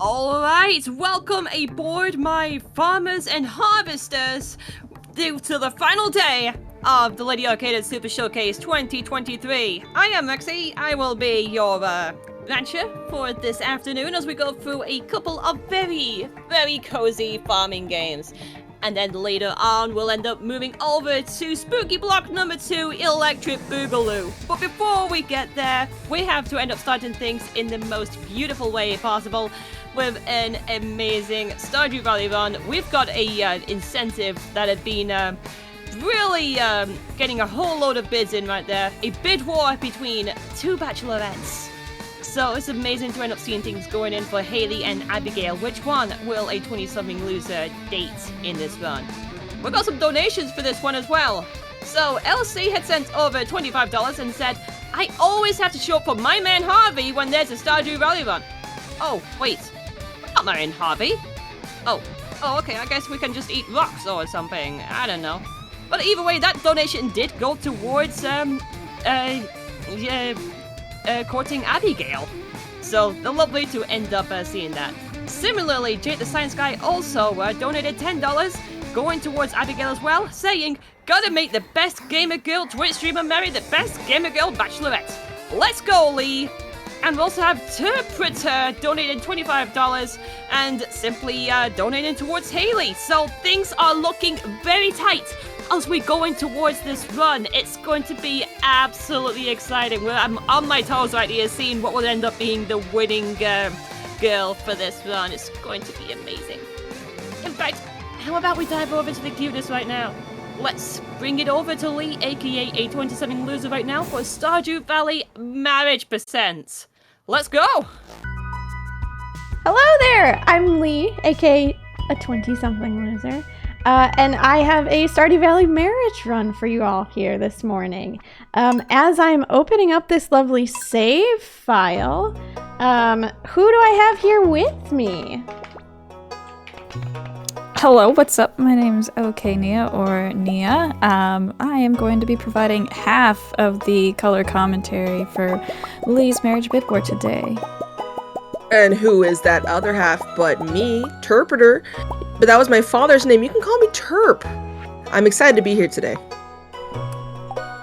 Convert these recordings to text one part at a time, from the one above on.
Alright, welcome aboard my farmers and harvesters due to the final day of the Lady Arcade Super Showcase 2023. I am Rexy. I will be your rancher for this afternoon as we go through a couple of very cozy farming games. And then later on, we'll end up moving over to Spooky Block number 2, Electric Boogaloo. But before we get there, we have to end up starting things in the most beautiful way possible with an amazing Stardew Valley run. We've got a incentive that had been really getting a whole load of bids in right there. A bid war between two bachelorettes. So it's amazing to end up seeing things going in for Haley and Abigail. Which one will a 20-something loser date in this run? We got some donations for this one as well. So LC had sent over $25 and said, I always have to show up for my man Harvey when there's a Stardew Valley run. Oh, wait. Not my man Harvey. Oh, okay, I guess we can just eat rocks or something. I don't know. But either way, that donation did go towards, courting Abigail. So, they're lovely to end up seeing that. Similarly, Jake the Science Guy also donated $10, going towards Abigail as well, saying, gotta make the best gamer girl Twitch streamer marry the best gamer girl bachelorette. Let's go, Lee! And we also have Terpretor donating $25 and simply donating towards Haley. So things are looking very tight as we go in towards this run. It's going to be absolutely exciting. I'm on my toes right here, seeing what will end up being the winning girl for this run. It's going to be amazing. In fact, how about we dive over to the cuteness right now? Let's bring it over to Lee, aka a 20-something loser right now, for Stardew Valley Marriage Percent. Let's go! Hello there! I'm Lee, aka a 20-something loser. And I have a Stardew Valley marriage run for you all here this morning. As I'm opening up this lovely save file, who do I have here with me? Hello, what's up? My name's OK Nia, or Nia. I am going to be providing half of the color commentary for Lee's marriage bid war today. And who is that other half but me, Terpretor? But that was my father's name. You can call me Terp. I'm excited to be here today.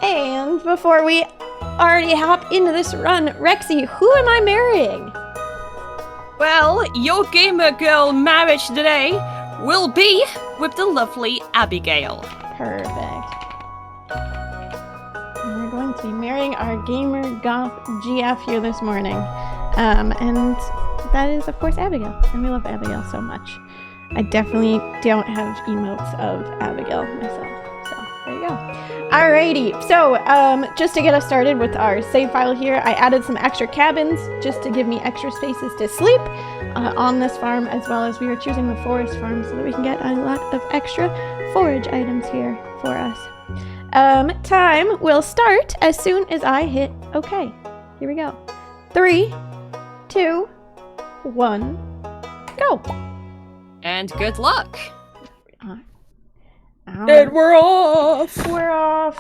And before we already hop into this run, Rexy, who am I marrying? Well, your gamer girl marriage today will be with the lovely Abigail. Perfect. And we're going to be marrying our gamer goth GF here this morning. And that is, of course, Abigail. And we love Abigail so much. I definitely don't have emotes of Abigail myself. So, there you go. Alrighty. So, just to get us started with our save file here, I added some extra cabins just to give me extra spaces to sleep on this farm, as well as we are choosing the forest farm so that we can get a lot of extra forage items here for us. Time will start as soon as I hit OK. Here we go. 3, 2, 1, go. And good luck. And we're off. We're off.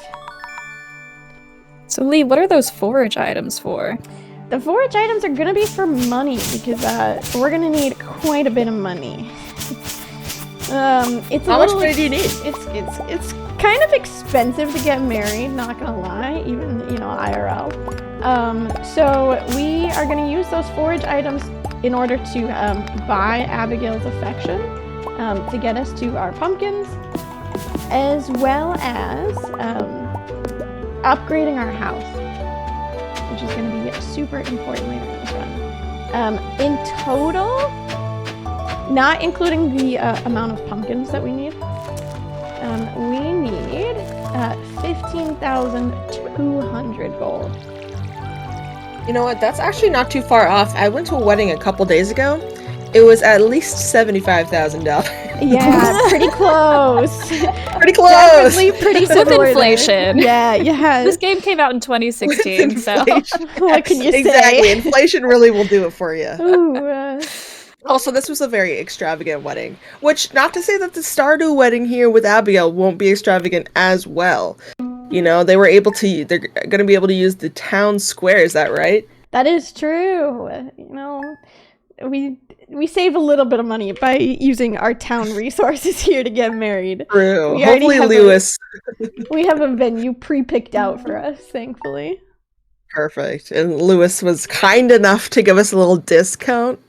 So Lee, what are those forage items for? The forage items are gonna be for money because we're gonna need quite a bit of money. It's How much money do you need? It's kind of expensive to get married, not gonna lie, even IRL. So we are gonna use those forage items in order to buy Abigail's affection, to get us to our pumpkins, as well as upgrading our house, which is going to be super important later in this run. In total, not including the amount of pumpkins that we need, we need 15,200 gold. You know what? That's actually not too far off. I went to a wedding a couple days ago. It was at least $75,000. Yeah, pretty close. Pretty close. Definitely pretty similar. With inflation. There. Yeah. This game came out in 2016, so... What can you say? Exactly. Inflation really will do it for you. Ooh, Also, this was a very extravagant wedding. Which, not to say that the Stardew wedding here with Abigail won't be extravagant as well. You know, they're going to be able to use the town square, is that right? that is true. we save a little bit of money by using our town resources here to get married. True. We already Hopefully have Lewis. We have a venue pre-picked out for us, thankfully. Perfect. And Lewis was kind enough to give us a little discount.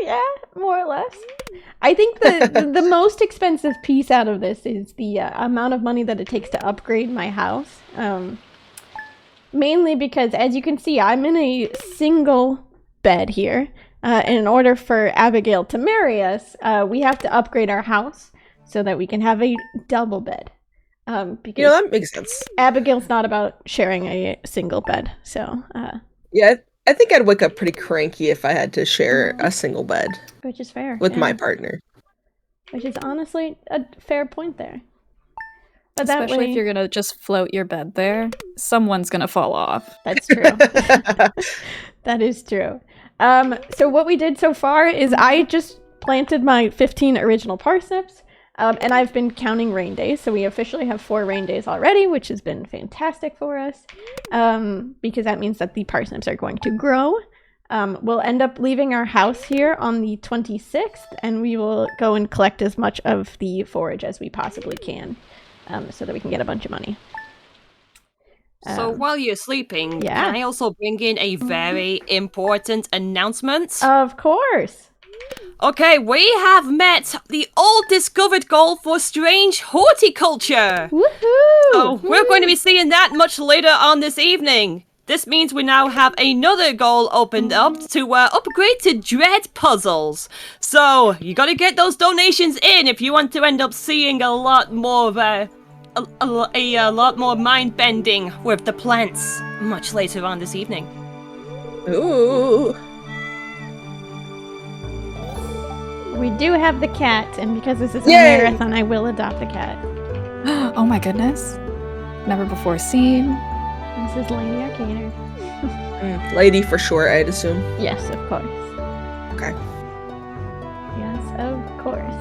Yeah, more or less. I think the most expensive piece out of this is the amount of money that it takes to upgrade my house. Mainly because, as you can see, I'm in a single bed here. And in order for Abigail to marry us, we have to upgrade our house so that we can have a double bed. Because That makes sense. Abigail's not about sharing a single bed, so... Yeah, I think I'd wake up pretty cranky if I had to share a single bed Which is fair. with yeah. my partner. Which is honestly a fair point there. But that Especially way, if you're gonna just float your bed there, someone's gonna fall off. That's true. That is true. So what we did so far is I just planted my 15 original parsnips, and I've been counting rain days. So we officially have 4 rain days already, which has been fantastic for us, because that means that the parsnips are going to grow. We'll end up leaving our house here on the 26th, and we will go and collect as much of the forage as we possibly can, so that we can get a bunch of money. So while you're sleeping, yeah. can I also bring in a very important announcement? Of course. Okay, we have met the old discovered goal for strange horticulture. Woohoo! So we're going to be seeing that much later on this evening. This means we now have another goal opened up to upgrade to dread puzzles. So you gotta get those donations in if you want to end up seeing a lot more a lot more mind bending with the plants much later on this evening. Ooh. We do have the cat, and because this is a Yay! marathon, I will adopt the cat. Oh my goodness. Never before seen. This is Lady Arcader. Lady for sure, I'd assume. Yes, of course. Okay. Yes, of course.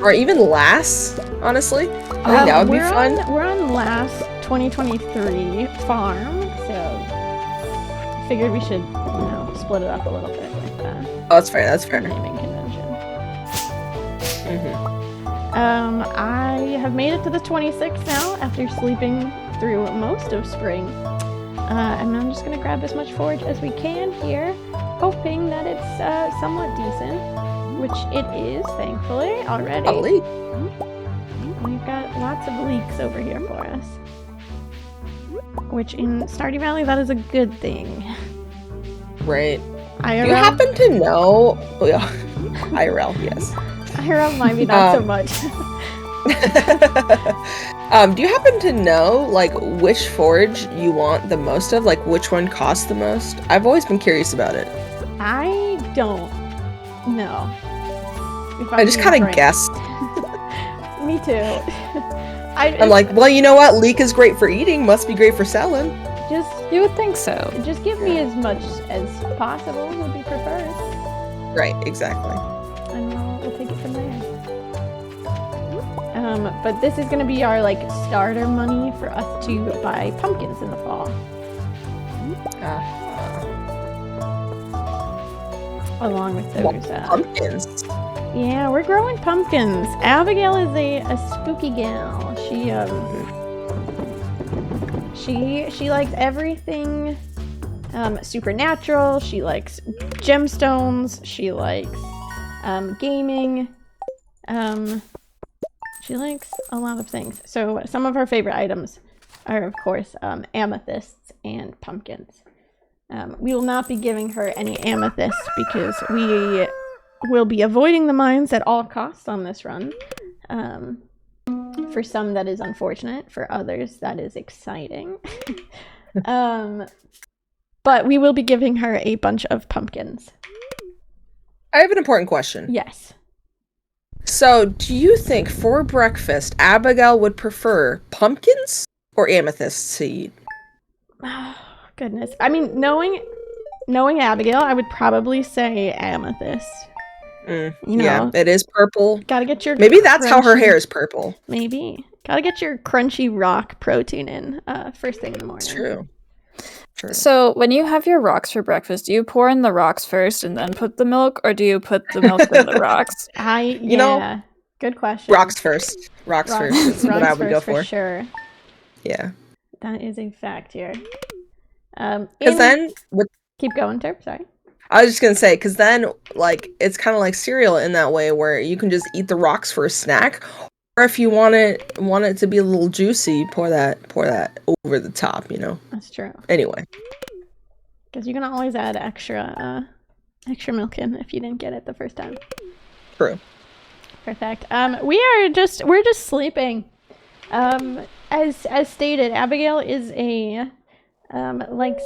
Or even Lass, honestly. I think that would be fun. We're on last 2023 farm, so figured we should, split it up a little bit with Oh, that's fair, that's fair. naming convention. Mm-hmm. I have made it to the 26th now after sleeping through most of spring. And I'm just gonna grab as much forage as we can here, hoping that it's somewhat decent, which it is, thankfully, already. Probably. We've got lots of leeks over here for us. Which in Stardew Valley, that is a good thing. Right. IRL, Do you happen to know... Oh, yeah. IRL, yes. IRL might be not so much. Do you happen to know, like, which forage you want the most of? Like, which one costs the most? I've always been curious about it. I don't know. I just kind of guessed. Me too. I'm like, well, you know what? Leek is great for eating. Must be great for selling. You would think so. Just give me as much as possible would be preferred. Right, exactly. And we'll take it from there. But this is going to be our, starter money for us to buy pumpkins in the fall. Along with those, pumpkins. Yeah, we're growing pumpkins. Abigail is a spooky gal. She likes everything supernatural. She likes gemstones. She likes gaming. She likes a lot of things. So some of her favorite items are, of course, amethysts and pumpkins. We will not be giving her any amethysts because we will be avoiding the mines at all costs on this run. For some, that is unfortunate. For others, that is exciting. But we will be giving her a bunch of pumpkins. I have an important question. Yes. So, do you think for breakfast, Abigail would prefer pumpkins or amethysts to eat? Oh, goodness. I mean, knowing Abigail, I would probably say amethyst. Yeah, it is purple. Gotta get your Maybe that's how her hair is purple. Maybe. Gotta get your crunchy rock protein in first thing in the morning. It's true. Sure. So when you have your rocks for breakfast, do you pour in the rocks first and then put the milk, or do you put the milk in the rocks? You know, good question. Rocks first. Rocks first is what I would go for. Sure. Yeah. That is a fact here. Because then keep going, Terp. Sorry. I was just gonna say, because then like it's kind of like cereal in that way, where you can just eat the rocks for a snack, or if you want it to be a little juicy, pour that over the top. You know. That's true. Anyway. Because you can always add extra milk in if you didn't get it the first time. True. Perfect. We're just sleeping. As stated, Abigail is a likes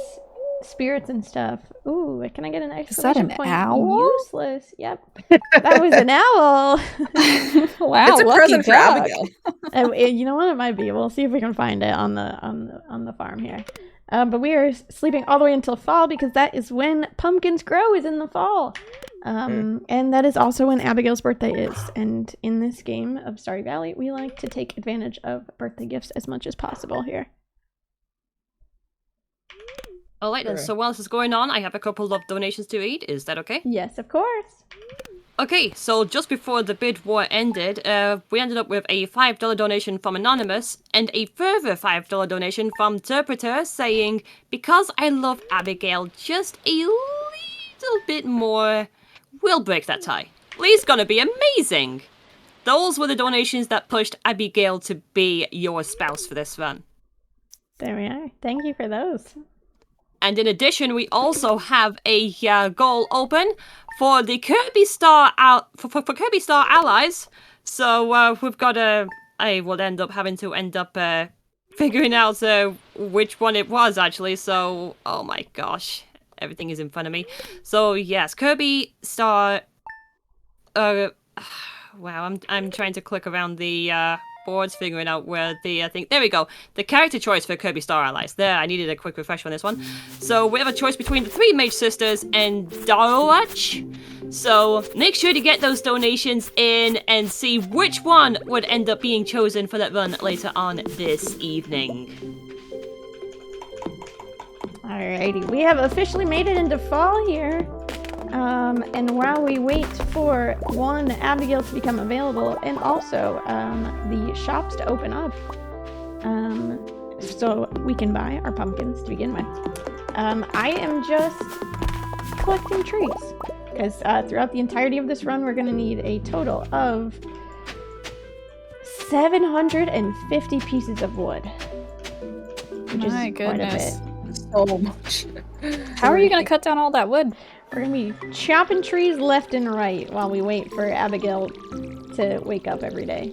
spirits and stuff. Ooh, can I get an exclamation point? Owl? Useless. Yep. That was an owl. Wow, it's a present for Abigail. You know what? It might be. We'll see if we can find it on the farm here. But we are sleeping all the way until fall because that is when pumpkins grow, is in the fall. And that is also when Abigail's birthday is. And in this game of Stardew Valley, we like to take advantage of birthday gifts as much as possible here. Alright then, so while this is going on, I have a couple of donations to read. Is that okay? Yes, of course. Okay, so just before the bid war ended, we ended up with a $5 donation from Anonymous and a further $5 donation from Terpretor saying, because I love Abigail just a little bit more, we'll break that tie. Lee's gonna be amazing! Those were the donations that pushed Abigail to be your spouse for this run. There we are. Thank you for those. And in addition, we also have a goal open for the Kirby Star for Kirby Star allies. So we've got I will end up having to figuring out which one it was actually. So oh my gosh, everything is in front of me. So yes, Kirby Star. Wow, I'm trying to click around the boards, figuring out where the thing. There we go. The character choice for Kirby Star Allies. There, I needed a quick refresh on this one. So we have a choice between the 3 Mage Sisters and Darwatch. So make sure to get those donations in and see which one would end up being chosen for that run later on this evening. Alrighty, we have officially made it into fall here. And while we wait for Abigail to become available, and also the shops to open up, so we can buy our pumpkins to begin with, I am just collecting trees, because throughout the entirety of this run, we're going to need a total of 750 pieces of wood, which is quite a bit. So much. How are you going to cut down all that wood? We're gonna be chopping trees left and right while we wait for Abigail to wake up every day.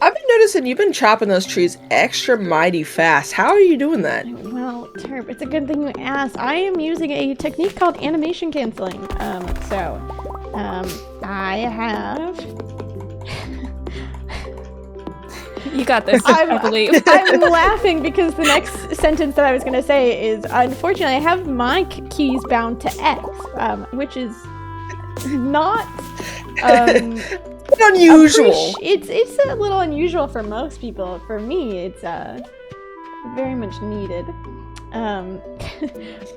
I've been noticing you've been chopping those trees extra mighty fast. How are you doing that? Well, Terp, it's a good thing you asked. I am using a technique called animation canceling. I have... You got this, I believe. I'm laughing because the next sentence that I was going to say is, unfortunately, I have my keys bound to X, which is not unusual. It's a little unusual for most people. For me, it's very much needed.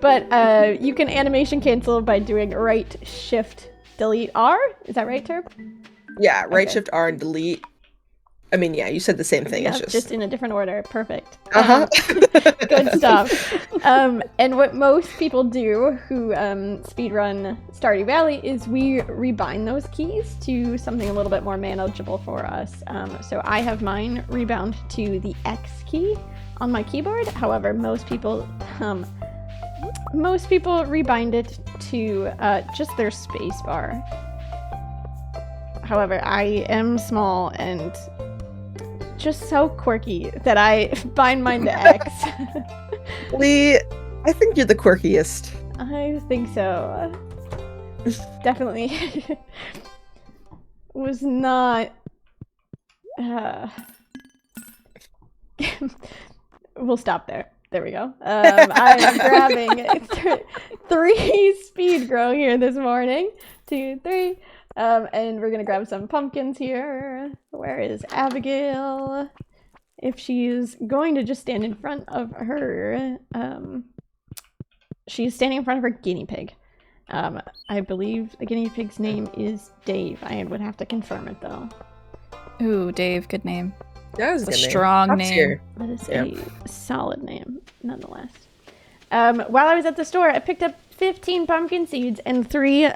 But you can animation cancel by doing right shift delete R. Is that right, Terp? Yeah, right shift R and delete. I mean, yeah, you said the same thing. Yeah, it's just in a different order. Perfect. Good stuff. And what most people do who speedrun Stardew Valley is we rebind those keys to something a little bit more manageable for us. So I have mine rebound to the X key on my keyboard. However, most people rebind it to just their space bar. However, I am small and just so quirky that I bind mine to X. Lee, I think you're the quirkiest. I think so. Definitely. Was not... We'll stop there. There we go. I'm grabbing 3 speed grow here this morning. 2, 3. And we're gonna grab some pumpkins here. Where is Abigail? if she's going to just stand in front of her, she's standing in front of her guinea pig. I believe the guinea pig's name is Dave. I would have to confirm it though. Ooh, Dave, good name. That was It's a a good strong Top name. tier. That is Yeah. a solid name, nonetheless. While I was at the store, I picked up 15 pumpkin seeds and 3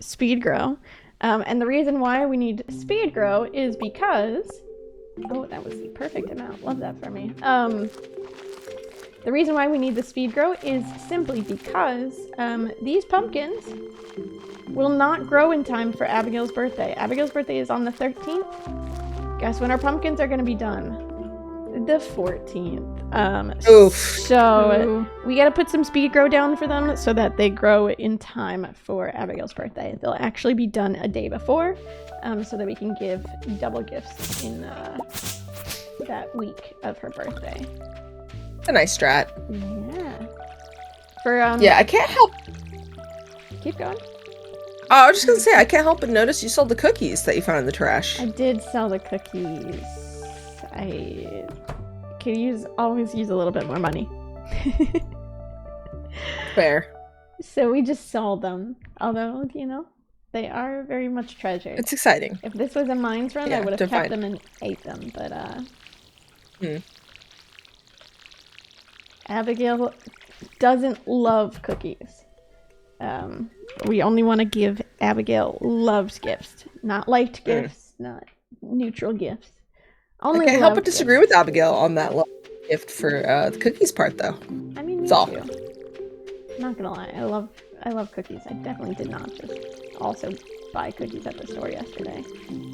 speed grow. And the reason why we need speed grow is because... Oh, that was the perfect amount. Love that for me. The reason why we need the speed grow is simply because these pumpkins will not grow in time for Abigail's birthday. Abigail's birthday is on the 13th. Guess when our pumpkins are going to be done? The 14th. Oof. So Ooh. we got to put some speed grow down for them so that they grow in time for Abigail's birthday. They'll actually be done a day before, so that we can give double gifts in that week of her birthday. A nice strat. Yeah. For Yeah, I can't help. keep going. Oh, I was just gonna say I can't help but notice you sold the cookies that you found in the trash. I did sell the cookies. I could always use a little bit more money. Fair. So we just sold them. Although, they are very much treasured. It's exciting. If this was a mines run, I Yeah, would have to kept find- them and ate them, but Abigail doesn't love cookies. We only want to give Abigail loved gifts, not liked gifts, not neutral gifts. Only I can't help but loved disagree gifts. with Abigail on that gift for the cookies part, though. I mean, me It's all. too. Not gonna lie, I love cookies. I definitely did not just also buy cookies at the store yesterday.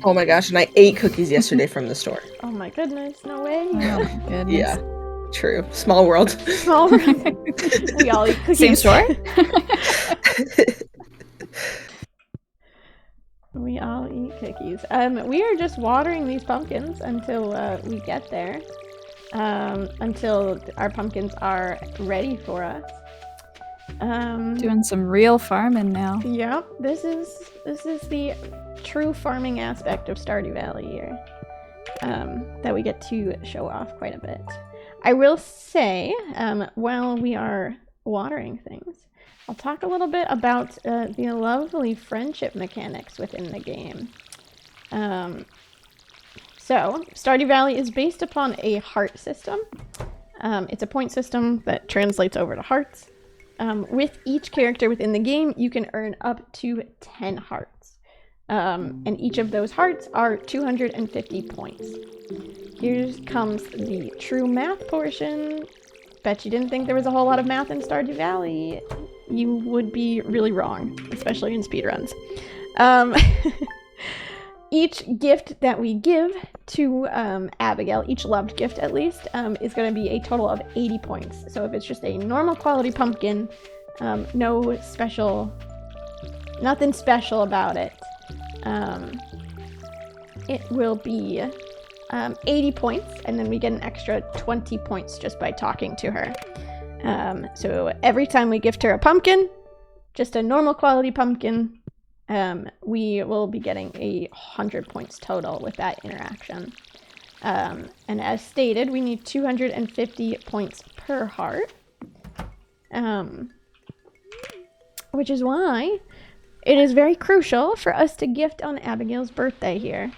Oh my gosh, and I ate cookies yesterday from the store. Oh my goodness, no way. Oh my goodness. Yeah, true. Small world. Small we all eat cookies. Same store? We all eat cookies. We are just watering these pumpkins until we get there. Until our pumpkins are ready for us. Doing some real farming now. Yep, this is the true farming aspect of Stardew Valley here. That we get to show off quite a bit. I will say, while we are watering things, I'll talk a little bit about the lovely friendship mechanics within the game. So, Stardew Valley is based upon a heart system. It's a point system that translates over to hearts. With each character within the game, you can earn up to 10 hearts. And each of those hearts are 250 points. Here comes the true math portion. Bet you didn't think there was a whole lot of math in Stardew Valley. You would be really wrong, especially in speedruns. Each gift that we give to Abigail, each loved gift at least, is going to be a total of 80 points. So if it's just a normal quality pumpkin, nothing special about it, it will be 80 points, and then we get an extra 20 points just by talking to her. So every time we gift her a pumpkin, just a normal quality pumpkin, we will be getting 100 points total with that interaction. And as stated, we need 250 points per heart. Which is why it is very crucial for us to gift on Abigail's birthday here.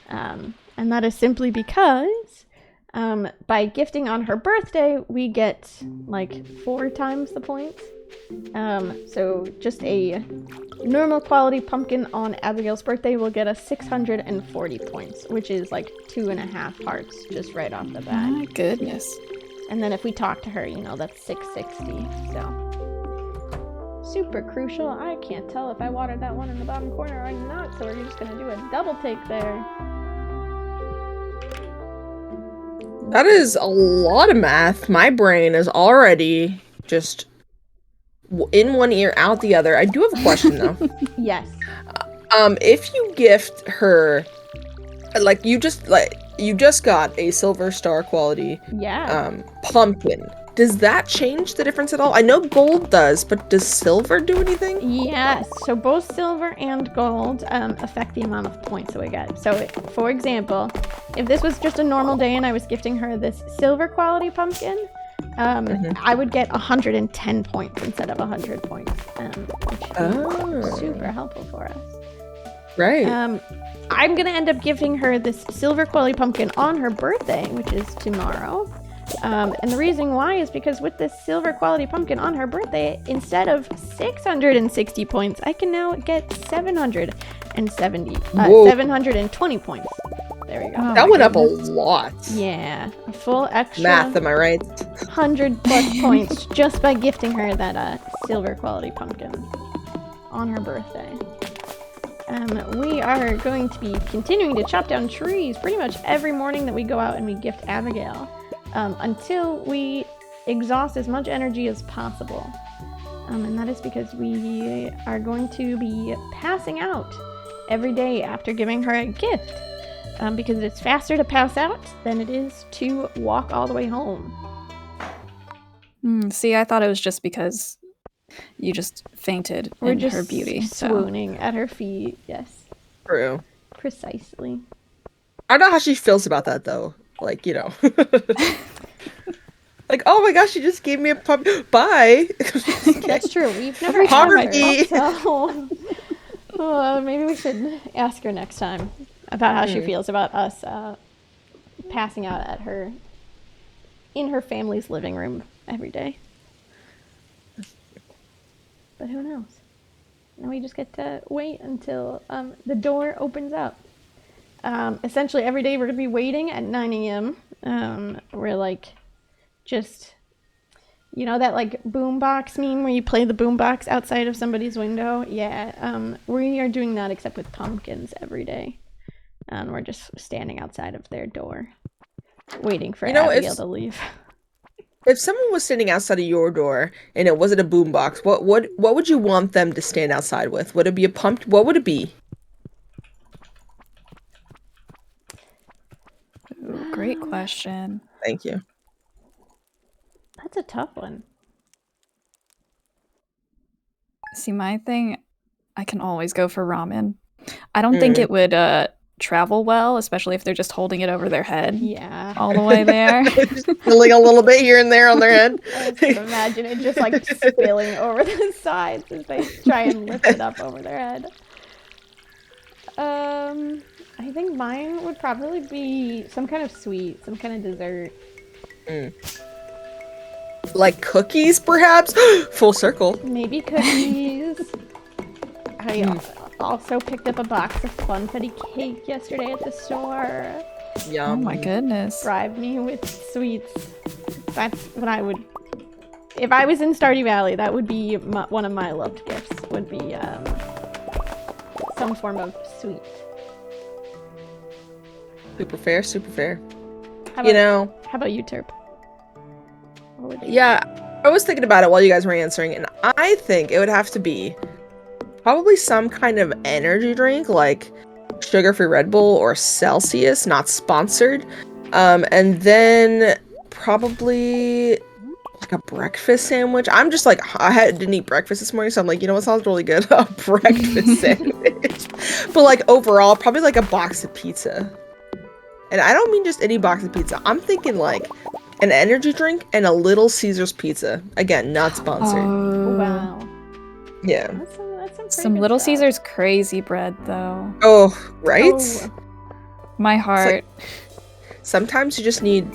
And that is simply because by gifting on her birthday, we get like 4 times the points. So just a normal quality pumpkin on Abigail's birthday will get us 640 points, which is like 2.5 hearts just right off the bat. My goodness. And then if we talk to her, that's 660. So super crucial. I can't tell if I watered that one in the bottom corner or not, so we're just gonna do a double take there. That is a lot of math. My brain is already just in one ear, out the other. I do have a question though. Yes. If you gift her, you just got a silver star quality Yeah. pumpkin. Does that change the difference at all? I know gold does, but does silver do anything? Yes, so both silver and gold affect the amount of points that we get. So, for example, if this was just a normal day and I was gifting her this silver quality pumpkin, I would get 110 points instead of 100 points, which is super helpful for us. Right. I'm gonna end up gifting her this silver quality pumpkin on her birthday, which is tomorrow. And the reason why is because with this silver quality pumpkin on her birthday, instead of 660 points, I can now get 720 points. There we go. That went up a lot. Yeah, a full extra Math, am I right? 100 plus points just by gifting her that silver quality pumpkin on her birthday. We are going to be continuing to chop down trees pretty much every morning that we go out and we gift Abigail. Until we exhaust as much energy as possible. And that is because we are going to be passing out every day after giving her a gift. Because it's faster to pass out than it is to walk all the way home. See, I thought it was just because you just fainted in her beauty. Swooning at her feet, yes. True. Precisely. I don't know how she feels about that, though. Like, you know. Like, oh my gosh, she just gave me a pump. Bye. That's true. We've never Poverty. So maybe we should ask her next time about how she feels about us passing out at her in her family's living room every day. But who knows? Now we just get to wait until the door opens up. Essentially, every day we're going to be waiting at 9 a.m. We're like, just, you know, that like boombox meme where you play the boombox outside of somebody's window? Yeah, we are doing that except with pumpkins every day. And we're just standing outside of their door, waiting for Abigail to leave. If someone was standing outside of your door and it wasn't a boombox, what would you want them to stand outside with? Would it be a pump? What would it be? Ooh, great question. Thank you. That's a tough one. See, my thing, I can always go for ramen. I don't think it would travel well, especially if they're just holding it over their head. Yeah. All the way there. Just spilling a little bit here and there on their head. I can imagine it just like spilling over the sides as they try and lift it up over their head. I think mine would probably be some kind of sweet, some kind of dessert. Like cookies, perhaps? Full circle. Maybe cookies. I also picked up a box of funfetti cake yesterday at the store. Yum. Oh my goodness. Bribe me with sweets. That's what I would... If I was in Stardew Valley, that would be one of my loved gifts. Would be some form of sweet. Super fair, super fair. How about you, Terp? Yeah, I was thinking about it while you guys were answering, and I think it would have to be probably some kind of energy drink, like sugar-free Red Bull or Celsius, not sponsored. And then probably like a breakfast sandwich. I'm just like, didn't eat breakfast this morning, so I'm like, you know what sounds really good? A breakfast sandwich. But like overall, probably like a box of pizza. And I don't mean just any box of pizza. I'm thinking like an energy drink and a Little Caesars pizza. Again, not sponsored. Oh, wow. Yeah. That's Some Little Caesars crazy bread, though. Oh, right? Oh. My heart. Sometimes you just need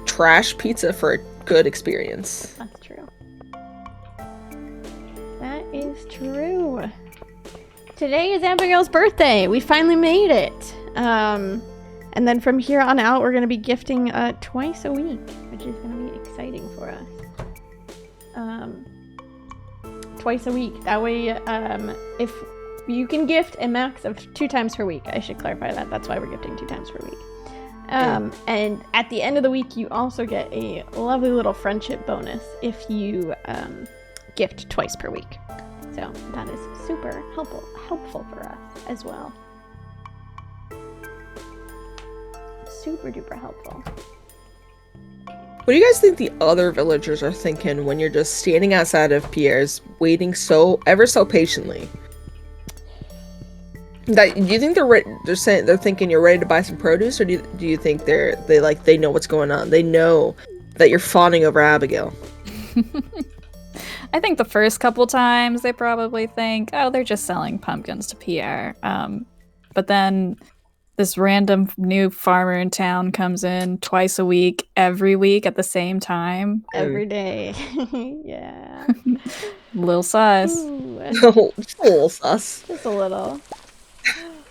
trash pizza for a good experience. That's true. That is true. Today is Abigail's birthday. We finally made it. And then from here on out, we're going to be gifting twice a week, which is going to be exciting for us. Twice a week. That way, if you can gift a max of 2 times per week. I should clarify that. That's why we're gifting 2 times per week. And at the end of the week, you also get a lovely little friendship bonus if you gift twice per week. So that is super helpful for us as well. Super duper helpful. What do you guys think the other villagers are thinking when you're just standing outside of Pierre's, waiting ever so patiently? Do you think they're thinking you're ready to buy some produce, or do you think they know what's going on? They know that you're fawning over Abigail. I think the first couple times they probably think, oh, they're just selling pumpkins to Pierre. But then this random new farmer in town comes in twice a week, every week at the same time. Every day. Yeah. Lil sus. Ooh, No, just a little sus. just a little.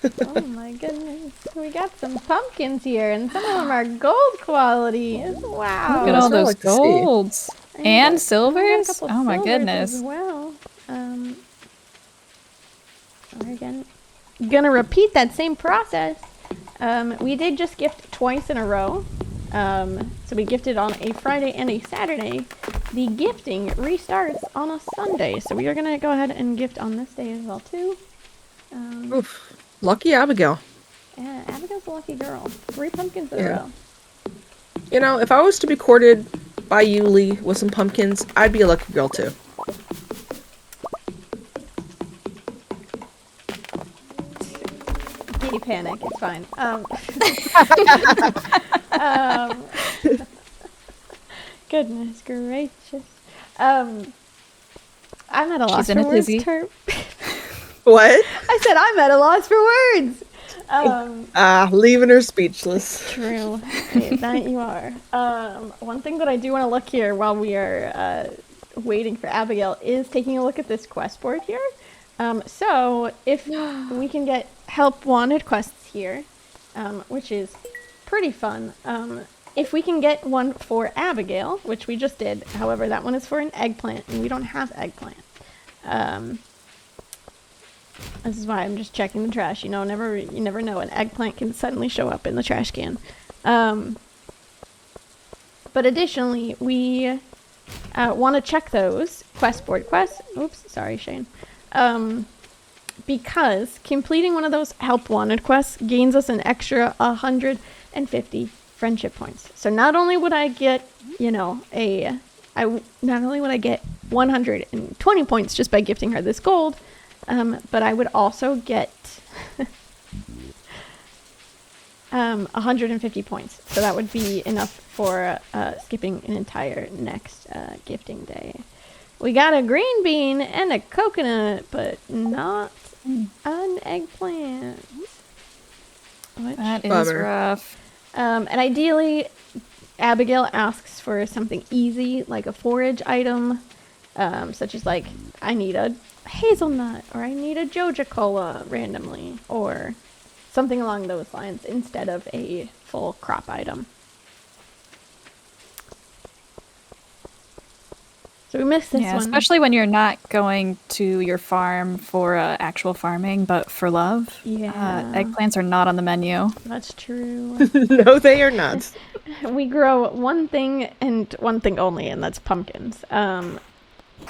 Oh my goodness. We got some pumpkins here, and some of them are gold quality. Wow. Look at that's all what I those like to see. golds. And I got a silvers? couple Oh my silvers goodness. As well. We're gonna repeat that same process. We did just gift twice in a row. So we gifted on a Friday and a Saturday. The gifting restarts on a Sunday, so we are gonna go ahead and gift on this day as well too. Oof. Lucky Abigail. Yeah, Abigail's a lucky girl. 3 pumpkins in a Yeah. row. You know, if I was to be courted by you, Lee, with some pumpkins, I'd be a lucky girl too. Giddy panic, it's fine. Goodness gracious. I'm at a loss She's in for a words, tizzy. Terp. What? I said I'm at a loss for words. Leaving her speechless. True. Yeah, that you are. One thing that I do want to look here while we are waiting for Abigail is taking a look at this quest board here. So if we can get help wanted quests here, which is pretty fun. If we can get one for Abigail, which we just did, however, that one is for an eggplant, and we don't have eggplant. This is why I'm just checking the trash. You know, you never know. An eggplant can suddenly show up in the trash can. But additionally, we want to check those quest board quests. Oops, sorry, Shane. Because completing one of those help wanted quests gains us an extra 150 friendship points. So not only would I get, not only would I get 120 points just by gifting her this gold, but I would also get 150 points. So that would be enough for skipping an entire next gifting day. We got a green bean and a coconut, but not an eggplant. That is Bummer. rough. And ideally, Abigail asks for something easy, like a forage item, such as like, I need a hazelnut, or I need a Joja Cola randomly, or something along those lines, instead of a full crop item. So we missed this Yeah, one. especially when you're not going to your farm for actual farming, but for love. Yeah. Eggplants are not on the menu. That's true. No, they are not. We grow one thing and one thing only, and that's pumpkins.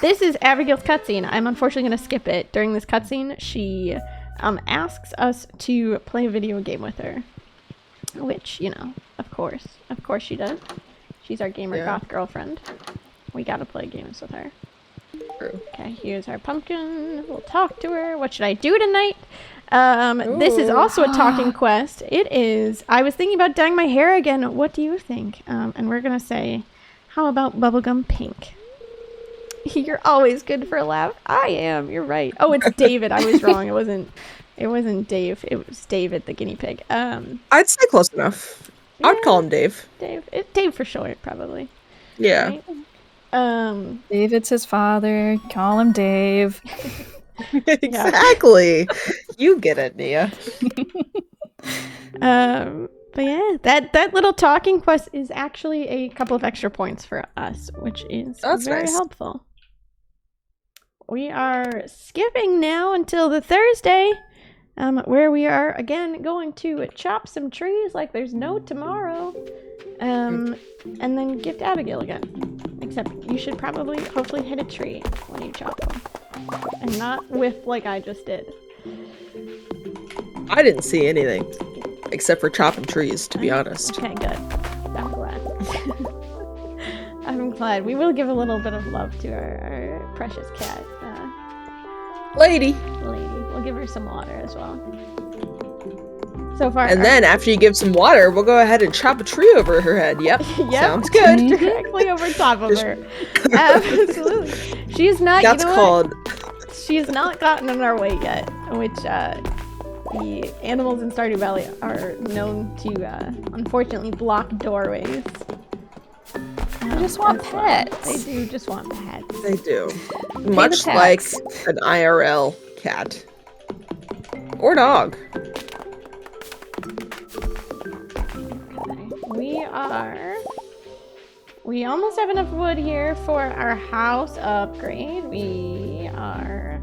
This is Abigail's cutscene. I'm unfortunately going to skip it. During this cutscene, she asks us to play a video game with her. Which, of course she does. She's our gamer goth girlfriend. We gotta play games with her. True. Okay, here's our pumpkin. We'll talk to her. What should I do tonight? This is also a talking quest. It is. I was thinking about dyeing my hair again. What do you think? And we're gonna say, how about bubblegum pink? You're always good for a laugh. I am. You're right. Oh, it's David. I was wrong. It wasn't Dave. It was David, the guinea pig. I'd say close enough. I'd call him Dave. Dave for short, probably. Yeah. Right? David's his father. Call him Dave. Exactly. You get it, Nia. But yeah, that little talking quest is actually a couple of extra points for us, which is very nice. helpful. We are skipping now until the Thursday, where we are again going to chop some trees like there's no tomorrow, and then gift Abigail again. Except you should probably, hopefully, hit a tree when you chop them, and not whiff like I just did. I didn't see anything except for chopping trees, to be honest. Okay, good. I'm glad. I'm glad. We will give a little bit of love to our precious cat, Lady. lady. We'll give her some water as well. So far, And then after you give some water, we'll go ahead and chop a tree over her head. Yep. Sounds good. Directly over top of her. Absolutely. She's not. That's you know called. what? She's not gotten in our way yet, which the animals in Stardew Valley are known to, unfortunately, block doorways. They just want pets. They do just want pets. They do. Much like an IRL cat. Or dog. We almost have enough wood here for our house upgrade. We are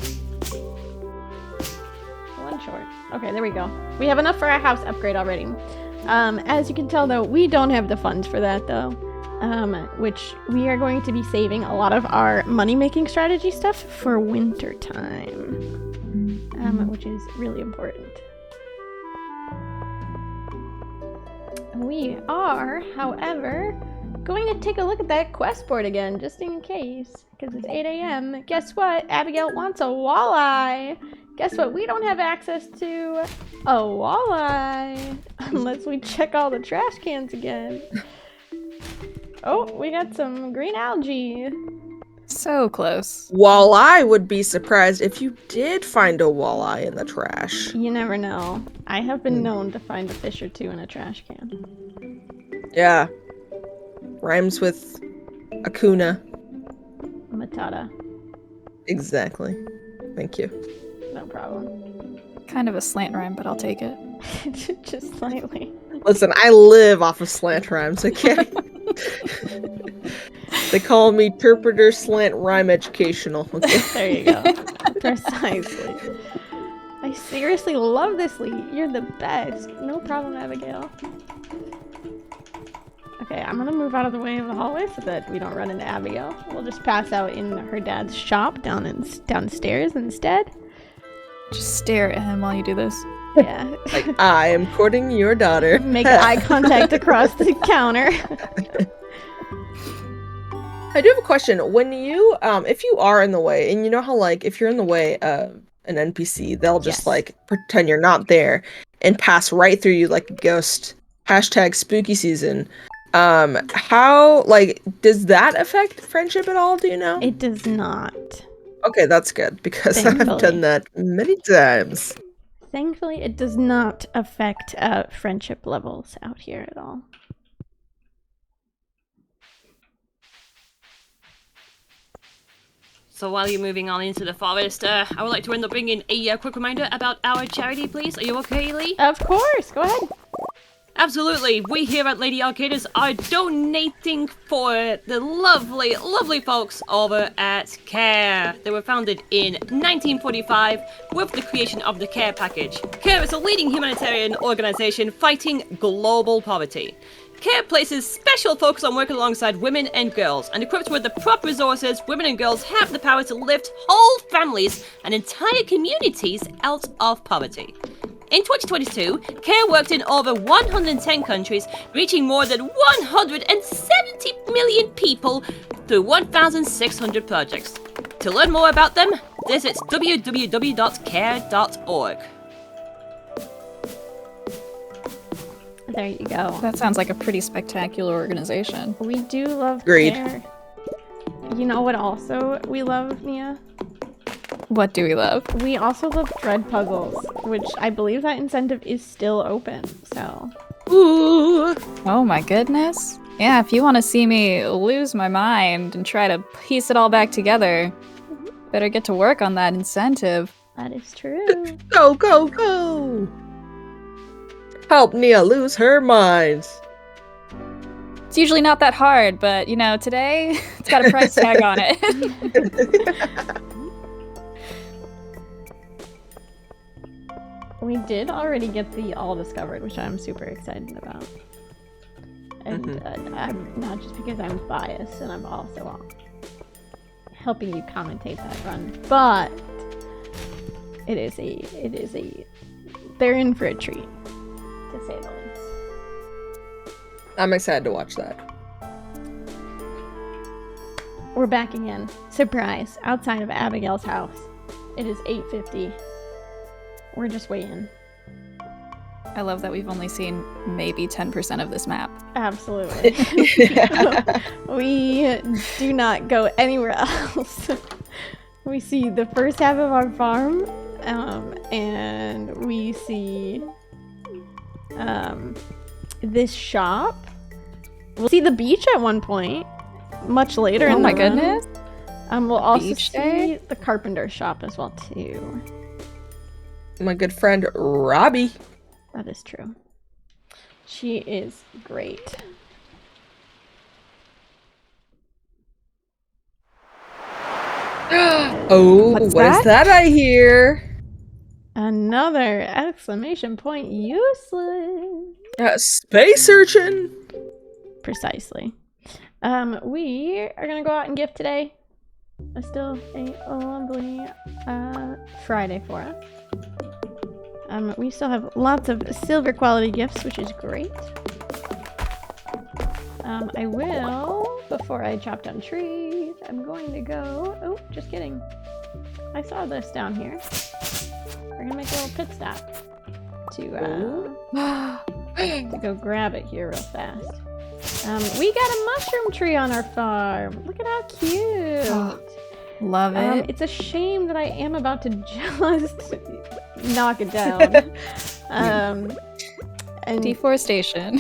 one short. Okay, there we go. We have enough for our house upgrade already. As you can tell though, we don't have the funds for that though. Which we are going to be saving a lot of our money-making strategy stuff for winter time. Which is really important. We are, however, going to take a look at that quest board again, just in case, because it's 8 a.m. Guess what? Abigail wants a walleye. Guess what? We don't have access to a walleye unless we check all the trash cans again. Oh, we got some green algae. So close. While I would be surprised if you did find a walleye in the trash. You never know. I have been known to find a fish or two in a trash can. Yeah. Rhymes with Akuna. Matata. Exactly. Thank you. No problem. Kind of a slant rhyme, but I'll take it. Just slightly. Listen, I live off of slant rhymes, okay? They call me Terpretor Slant Rhyme Educational. Okay? There you go. Precisely. I seriously love this lead. You're the best. No problem, Abigail. Okay, I'm gonna move out of the way of the hallway so that we don't run into Abigail. We'll just pass out in her dad's shop downstairs instead. Just stare at him while you do this. Yeah. Like, I am courting your daughter. Make eye contact across the counter. I do have a question. When you, if you are in the way, and you know how, like, if you're in the way of an NPC, they'll just, Yes. like, pretend you're not there and pass right through you like a ghost. Hashtag spooky season. How, like, does that affect friendship at all? Do you know? It does not. Okay, that's good, because I've Thankfully. done that many times. Thankfully, it does not affect friendship levels out here at all. So while you're moving on into the forest, I would like to end up bringing a quick reminder about our charity, please. Are you okay, Lee? Of course, go ahead. Absolutely. We here at Lady Arcaders are donating for the lovely, lovely folks over at CARE. They were founded in 1945 with the creation of the CARE package. CARE is a leading humanitarian organization fighting global poverty. CARE places special focus on working alongside women and girls, and equipped with the proper resources, women and girls have the power to lift whole families and entire communities out of poverty. In 2022, CARE worked in over 110 countries, reaching more than 170 million people through 1,600 projects. To learn more about them, visit www.care.org. There you go. That sounds like a pretty spectacular organization. We do love Agreed. CARE. You know what also we love, Mia? What do we love? We also love dread puzzles, which I believe that incentive is still open, so... Ooh. Oh my goodness. Yeah, if you want to see me lose my mind and try to piece it all back together, better get to work on that incentive. That is true. Go, go, go! Help Nia lose her mind. It's usually not that hard, but you know, today it's got a price tag on it. We did already get the all discovered, which I'm super excited about. And I'm not just because I'm biased, and I'm also helping you commentate that run, but they're in for a treat, to say the least. I'm excited to watch that. we're back again. Surprise, outside of Abigail's house. It is 8:50. We're just waiting. I love that we've only seen maybe 10% of this map. Absolutely. We do not go anywhere else. We see the first half of our farm, and we see this shop. We'll see the beach at one point, much later in the run. Goodness. We'll also beach see day? the carpenter shop as well too. My good friend Robbie. That is true. She is great. Oh, What's what is that I hear? Another exclamation point useless. Space urchin. Precisely. We are gonna go out and gift today. It's still a lovely Friday for us. We still have lots of silver quality gifts, which is great. I will, before I chop down trees, I'm going to go... Oh, just kidding. I saw this down here. We're gonna make a little pit stop to go grab it here real fast. We got a mushroom tree on our farm. Look at how cute. Oh, love it. It's a shame that I am about to just knock it down. And Deforestation.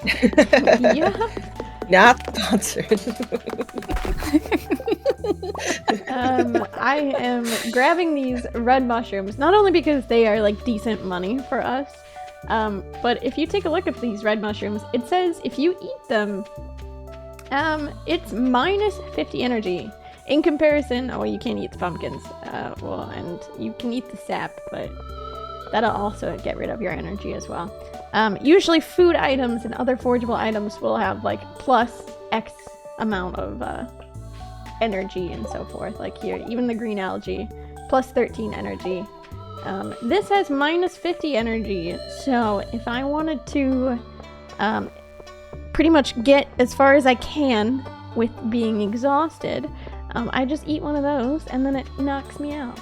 yeah. Not sponsored. I am grabbing these red mushrooms, not only because they are like decent money for us, but if you take a look at these red mushrooms, it says if you eat them, it's minus 50 energy. In comparison, oh, you can't eat the pumpkins, well, and you can eat the sap, but that'll also get rid of your energy as well. Usually food items and other forageable items will have like plus X amount of energy and so forth. Like here, even the green algae, plus 13 energy. This has minus 50 energy, so if I wanted to pretty much get as far as I can with being exhausted, I just eat one of those and then it knocks me out.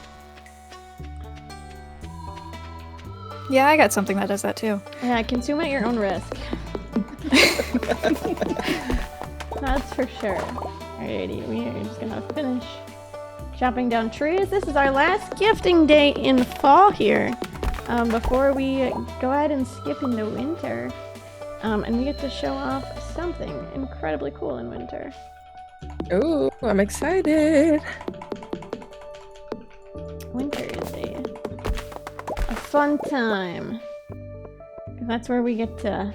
Yeah, I got something that does that too. Yeah, consume at your own risk. That's for sure. Alrighty, we are just gonna finish chopping down trees. This is our last gifting day in fall here, before we go ahead and skip into winter. And we get to show off something incredibly cool in winter. Oh, I'm excited. Winter is a fun time. That's where we get to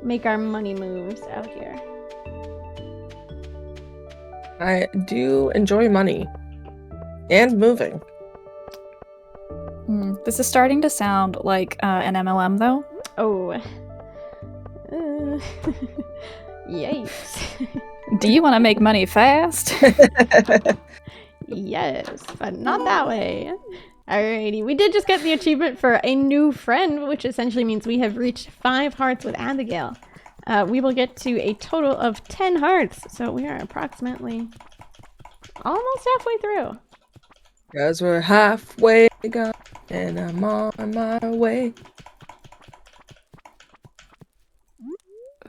make our money moves out here. I do enjoy money. And moving. This is starting to sound like an MLM, though. Oh. Yikes. Do you want to make money fast? Yes, but not that way. Alrighty, we did just get the achievement for a new friend, which essentially means we have reached 5 hearts with Abigail. We will get to a total of 10 hearts, so we are approximately almost halfway through. Because we're halfway gone, and I'm on my way.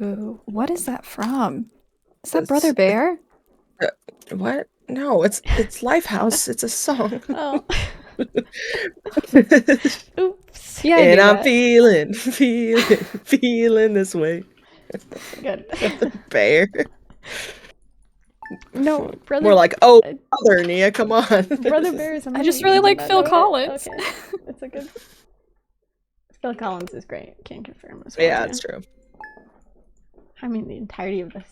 Ooh, what is that from? Is that Brother Bear? What? No, it's Lifehouse. It's a song. Oh. Oops. Yeah, And I'm feeling this way. Good. Bear. No, Brother. More like, oh, Mother Nia, come on. Brother Bear is amazing. I just really like Phil Collins. Okay, it's a good. Phil Collins is great. Can't confirm as well. Yeah, that's true. I mean, the entirety of this,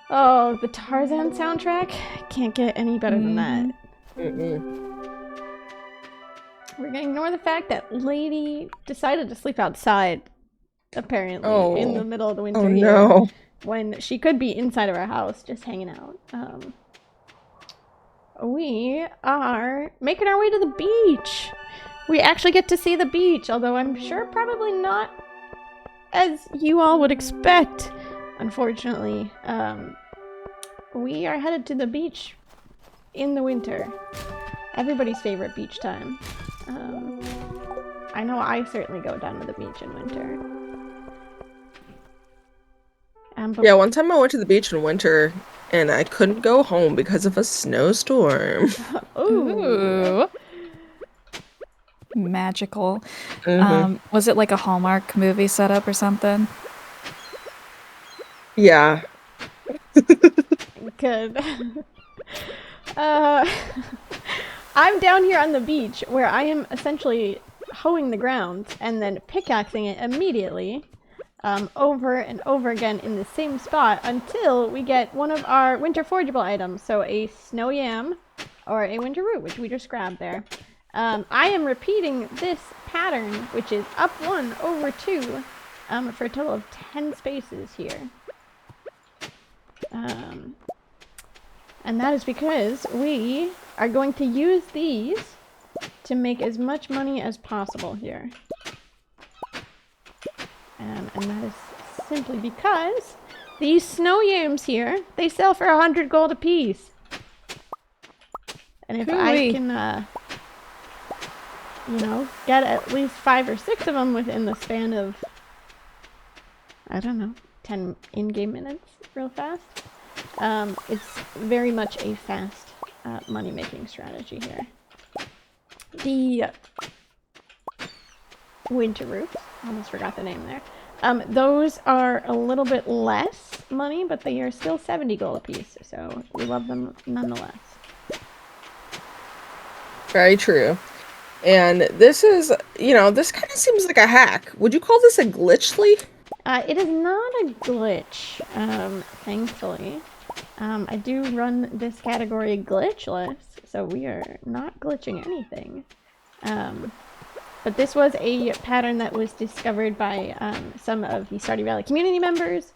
Oh, the Tarzan soundtrack? Can't get any better than that. Mm-mm. We're gonna ignore the fact that Lady decided to sleep outside, apparently, in the middle of the winter here, no. when she could be inside of our house, just hanging out. We are making our way to the beach. We actually get to see the beach, although I'm sure probably not as you all would expect. unfortunately, we are headed to the beach in the winter. Everybody's favorite beach time. I know I certainly go down to the beach in winter. Yeah, one time I went to the beach in winter and I couldn't go home because of a snowstorm. Ooh. Magical. Mhm. Was it like a Hallmark movie setup or something? Yeah. Good. I'm down here on the beach where I am essentially hoeing the ground and then pickaxing it immediately over and over again in the same spot until we get one of our winter forageable items. So a snow yam or a winter root, which we just grabbed there. I am repeating this pattern, which is up 1 over 2 for a total of 10 spaces here. And that is because we are going to use these to make as much money as possible here. And that is simply because these snow yams here, they sell for 100 gold apiece. And if I can, you know, get at least 5 or 6 of them within the span of, I don't know, 10 in-game minutes real fast, it's very much a fast money-making strategy here. The winter roots, almost forgot the name there, those are a little bit less money, but they are still 70 gold apiece, so we love them nonetheless. Very true. And this is, you know, this kind of seems like a hack. Would you call this a glitchly? It is not a glitch, thankfully. I do run this category glitchless, so we are not glitching anything. But this was a pattern that was discovered by some of the Stardew Valley community members,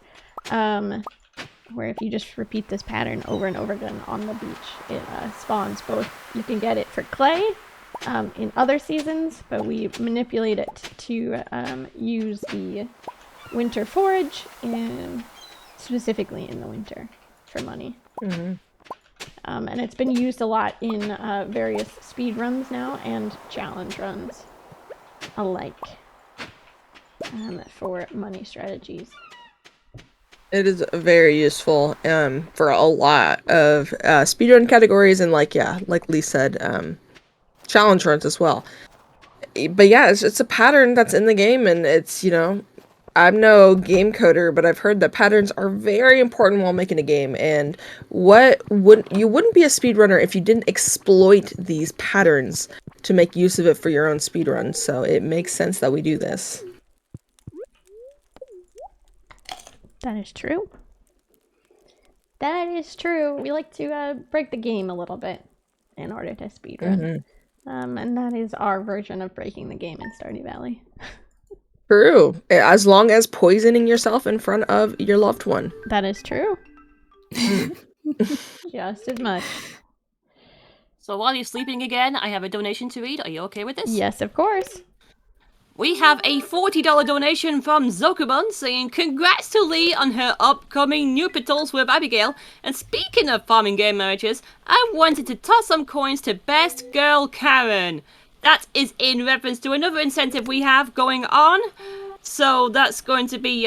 where if you just repeat this pattern over and over again on the beach, it spawns both. You can get it for clay in other seasons, but we manipulate it to use the winter forage, specifically in the winter, for money. Mm-hmm. And it's been used a lot in various speed runs now and challenge runs alike for money strategies. It is very useful for a lot of speedrun categories and like Lee said, challenge runs as well. But yeah, it's a pattern that's in the game, and it's, you know, I'm no game coder, but I've heard that patterns are very important while making a game, and you wouldn't be a speedrunner if you didn't exploit these patterns to make use of it for your own speedrun, so it makes sense that we do this. That is true. That is true. We like to break the game a little bit in order to speedrun. And that is our version of breaking the game in Stardew Valley. True. As long as poisoning yourself in front of your loved one. That is true. Just as much. So while you're sleeping again, I have a donation to read. Are you okay with this? Yes, of course. We have a $40 donation from Zokubun saying congrats to Lee on her upcoming new petals with Abigail. And speaking of farming game marriages, I wanted to toss some coins to Best Girl Karen. That is in reference to another incentive we have going on. So that's going to be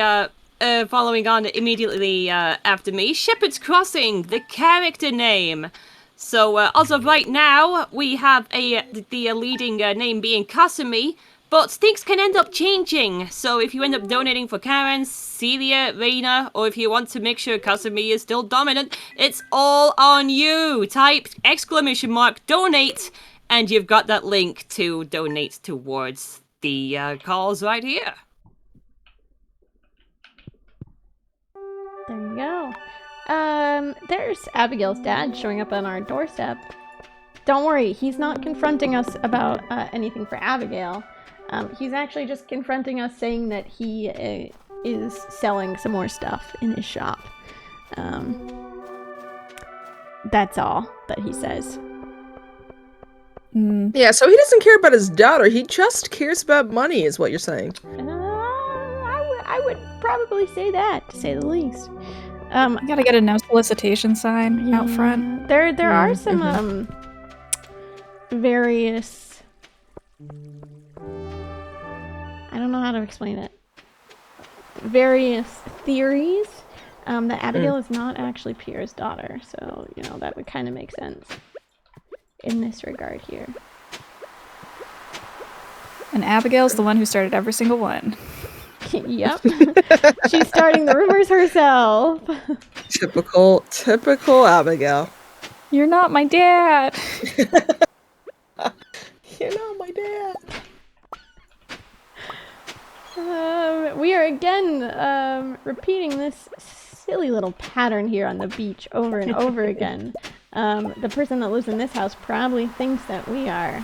following on immediately after me. Shepherd's Crossing, the character name. So as of right now, we have the leading name being Kasumi. But things can end up changing, so if you end up donating for Karen, Celia, Reina, or if you want to make sure Kasumi is still dominant, it's all on you. Type !donate, and you've got that link to donate towards the cause right here. There you go. There's Abigail's dad showing up on our doorstep. Don't worry, he's not confronting us about anything for Abigail. He's actually just confronting us saying that he is selling some more stuff in his shop. That's all that he says. Yeah, so he doesn't care about his daughter. He just cares about money, is what you're saying. I would probably say that, to say the least. You gotta get a no solicitation sign out front. There are some various. I don't know how to explain it. Various theories that Abigail is not actually Pierre's daughter, so that would kind of make sense in this regard here. And Abigail's the one who started every single one. Yep. She's starting the rumors herself. Typical Abigail. You're not my dad. You're not my dad. We are again repeating this silly little pattern here on the beach over and over again. The person that lives in this house probably thinks that we are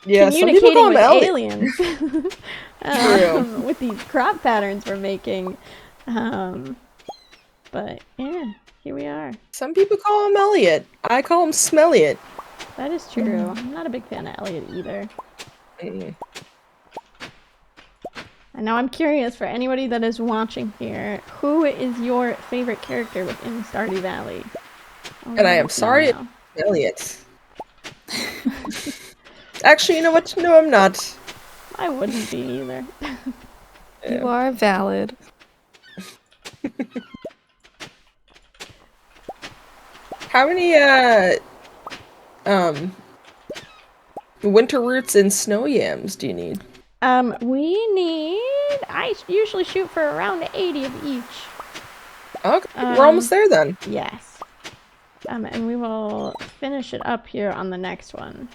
communicating with aliens with these crop patterns we're making. But yeah, here we are. Some people call him Elliot. I call him Smelliot. That is true. I'm not a big fan of Elliot either. And now I'm curious, for anybody that is watching here, who is your favorite character within Stardew Valley? And I am sorry, Elliot. Actually, you know what? No, I'm not. I wouldn't be either. You are valid. How many winter roots and snow yams do you need? I usually shoot for around 80 of each. Okay, we're almost there then. Yes. And we will finish it up here on the next one.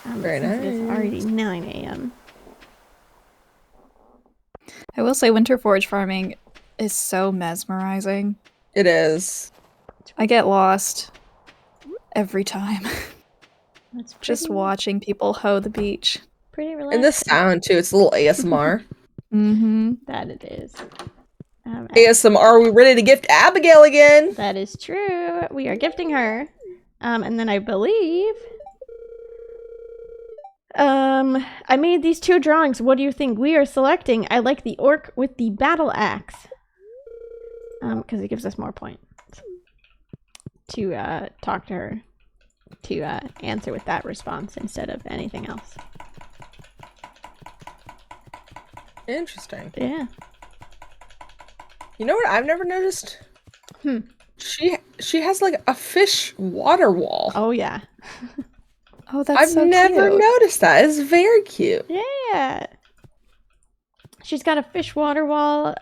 Very nice. It's already 9 a.m. I will say winter forage farming is so mesmerizing. It is. I get lost every time. That's just watching people hoe the beach. Pretty relaxing. And the sound too, it's a little ASMR. That it is. ASMR, are we ready to gift Abigail again? That is true. We are gifting her. And then I believe... I made these 2 drawings. What do you think? We are selecting. I like the orc with the battle axe. Because it gives us more points to talk to her, to answer with that response instead of anything else. Interesting. Yeah. You know what I've never noticed? She has like a fish water wall. Oh yeah. Oh, that's I've never noticed that. It's very cute. Yeah. She's got a fish water wall.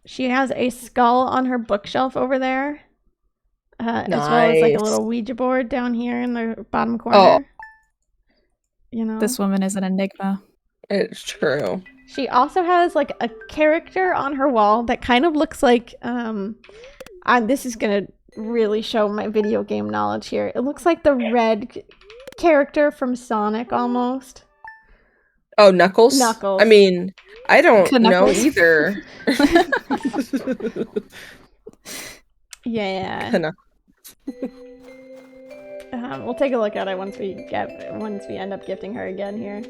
She has a skull on her bookshelf over there. Nice. As well as like a little Ouija board down here in the bottom corner. Oh. You know? This woman is an enigma. It's true. She also has like a character on her wall that kind of looks like this is gonna really show my video game knowledge here. It looks like the red character from Sonic almost. Oh, Knuckles? Knuckles. I mean, I don't know either. Yeah. We'll take a look at it once we end up gifting her again here.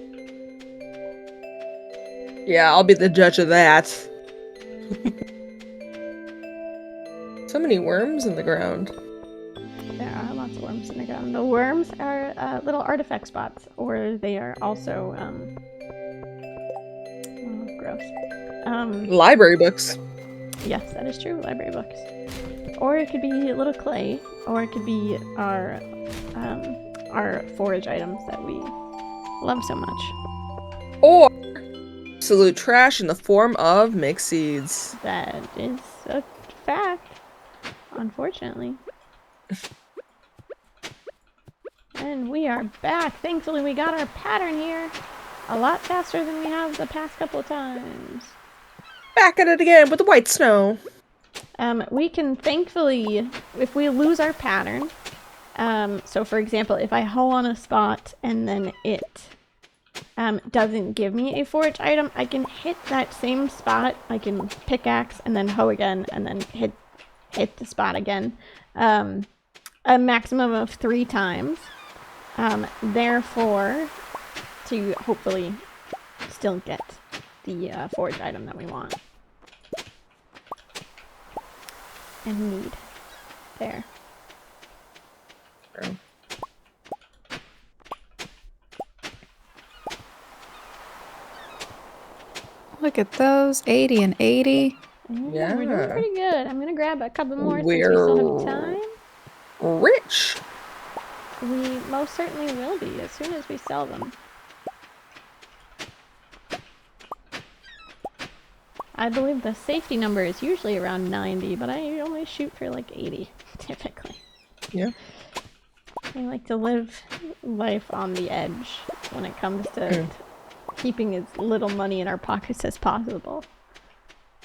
Yeah, I'll be the judge of that. So many worms in the ground. There are lots of worms in the ground. The worms are little artifact spots, or they are also gross. Library books. Yes, that is true. Library books. Or it could be little clay, or it could be our forage items that we love so much. Or absolute trash in the form of mixed seeds. That is a fact, unfortunately. And we are back. Thankfully, we got our pattern here a lot faster than we have the past couple of times. Back at it again with the white snow. We can thankfully, if we lose our pattern, so for example, if I hoe on a spot and then it doesn't give me a forage item, I can hit that same spot. I can pickaxe and then hoe again and then hit the spot again. A maximum of 3 times. Therefore, to hopefully still get the forge item that we want and need. There. True. Look at those, 80 and 80. Yeah, we're doing Yeah. pretty good. I'm gonna grab a couple more since we still have time. Rich. We most certainly will be as soon as we sell them. I believe the safety number is usually around 90, but I only shoot for like 80, typically. Yeah. I like to live life on the edge when it comes to keeping as little money in our pockets as possible.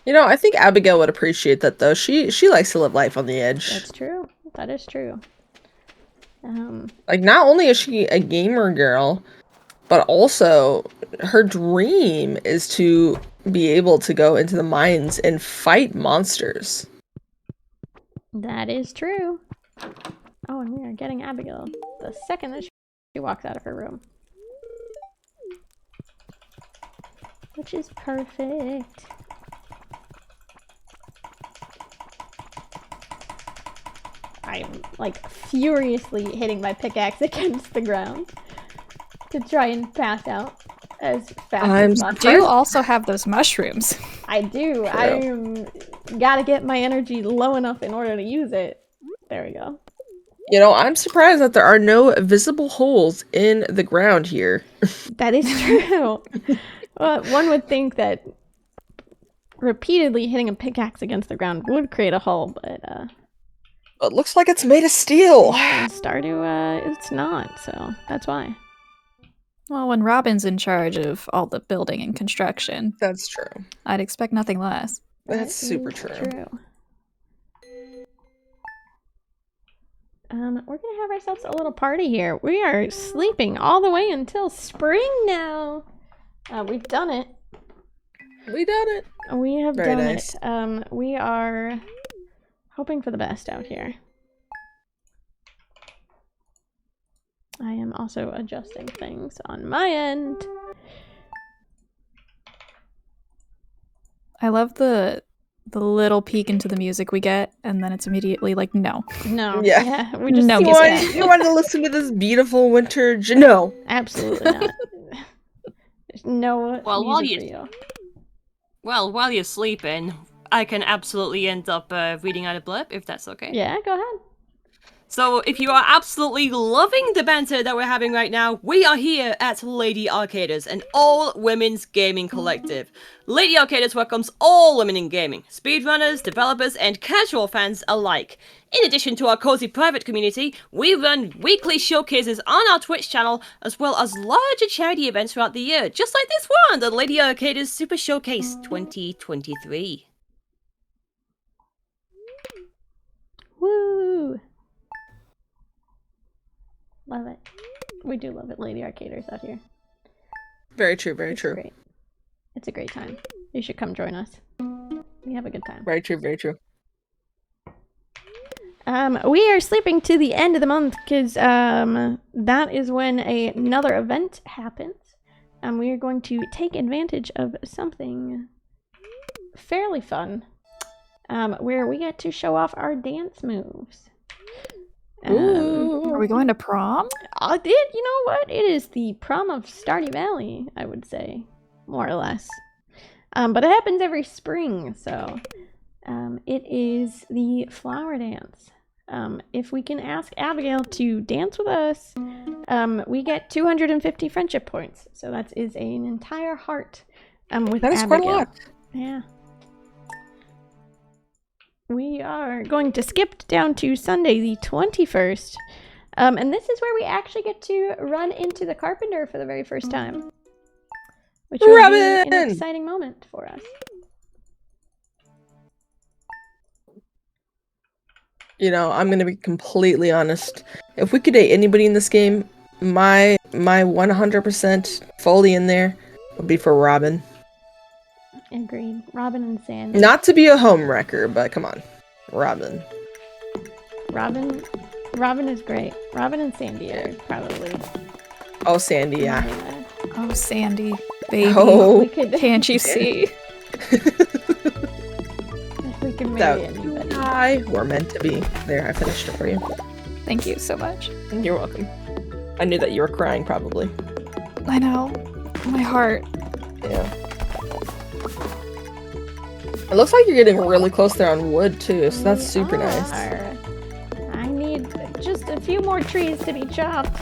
You know, I think Abigail would appreciate that, though. She likes to live life on the edge. That's true. That is true. Like, not only is she a gamer girl, but also her dream is to be able to go into the mines and fight monsters. That is true. Oh, and we are getting Abigail the second that she walks out of her room. Which is perfect. I'm like furiously hitting my pickaxe against the ground to try and pass out as fast as possible. Do you also have those mushrooms? I do. I gotta get my energy low enough in order to use it. There we go. You know, I'm surprised that there are no visible holes in the ground here. That is true. Well, one would think that repeatedly hitting a pickaxe against the ground would create a hole, but It looks like it's made of steel. in Stardew, it's not, so that's why. Well, when Robin's in charge of all the building and construction, That's true. I'd expect nothing less. That's That super is true. We're gonna have ourselves a little party here. We are sleeping all the way until spring now. We've done it. We done it. We have Very done nice. it. We are hoping for the best out here. I am also adjusting things on my end. I love the little peek into the music we get, and then it's immediately like, no. No. Yeah. We just No, skip kiss that. You want to listen to this beautiful winter? No. Absolutely not. There's no Well, while music you- for you. Well, while you're sleeping, I can absolutely end up reading out a blurb, if that's okay. Yeah, go ahead. So, if you are absolutely loving the banter that we're having right now, we are here at Lady Arcaders, an all-women's gaming collective. Lady Arcaders welcomes all women in gaming, speedrunners, developers, and casual fans alike. In addition to our cozy private community, we run weekly showcases on our Twitch channel, as well as larger charity events throughout the year, just like this one, the Lady Arcaders Super Showcase 2023. Woo! Love it. We do love it, Lady Arcaders out here. Very true. Very It's true. great. It's a great time. You should come join us. We have a good time. Very true. Very true. We are sleeping to the end of the month because that is when another event happens. We are going to take advantage of something fairly fun, where we get to show off our dance moves. Are we going to prom? You know what? It is the prom of Stardew Valley, I would say, more or less. But it happens every spring, so it is the flower dance. If we can ask Abigail to dance with us, we get 250 friendship points. So that is an entire heart with That is Abigail. quite a lot. Yeah. We are going to skip down to Sunday the 21st. And this is where we actually get to run into the carpenter for the very first time. Which will be Robin! an exciting moment for us. You know, I'm gonna be completely honest. If we could date anybody in this game, my 100% Foley in there would be for Robin. Agreed. Robin and Sandy. Not to be a home wrecker, but come on, Robin. Robin Robin is great. Robin and Sandy are probably. Oh, Sandy, yeah. Oh, Sandy, baby. Oh, We could, Can't you see? if we could marry anybody. Hi, we're meant to be. There, I finished it for you. Thank you so much. You're welcome. I knew that you were crying, probably. I know. My heart. Yeah. It looks like you're getting really close there on wood, too, so that's super nice. I need just a few more trees to be chopped.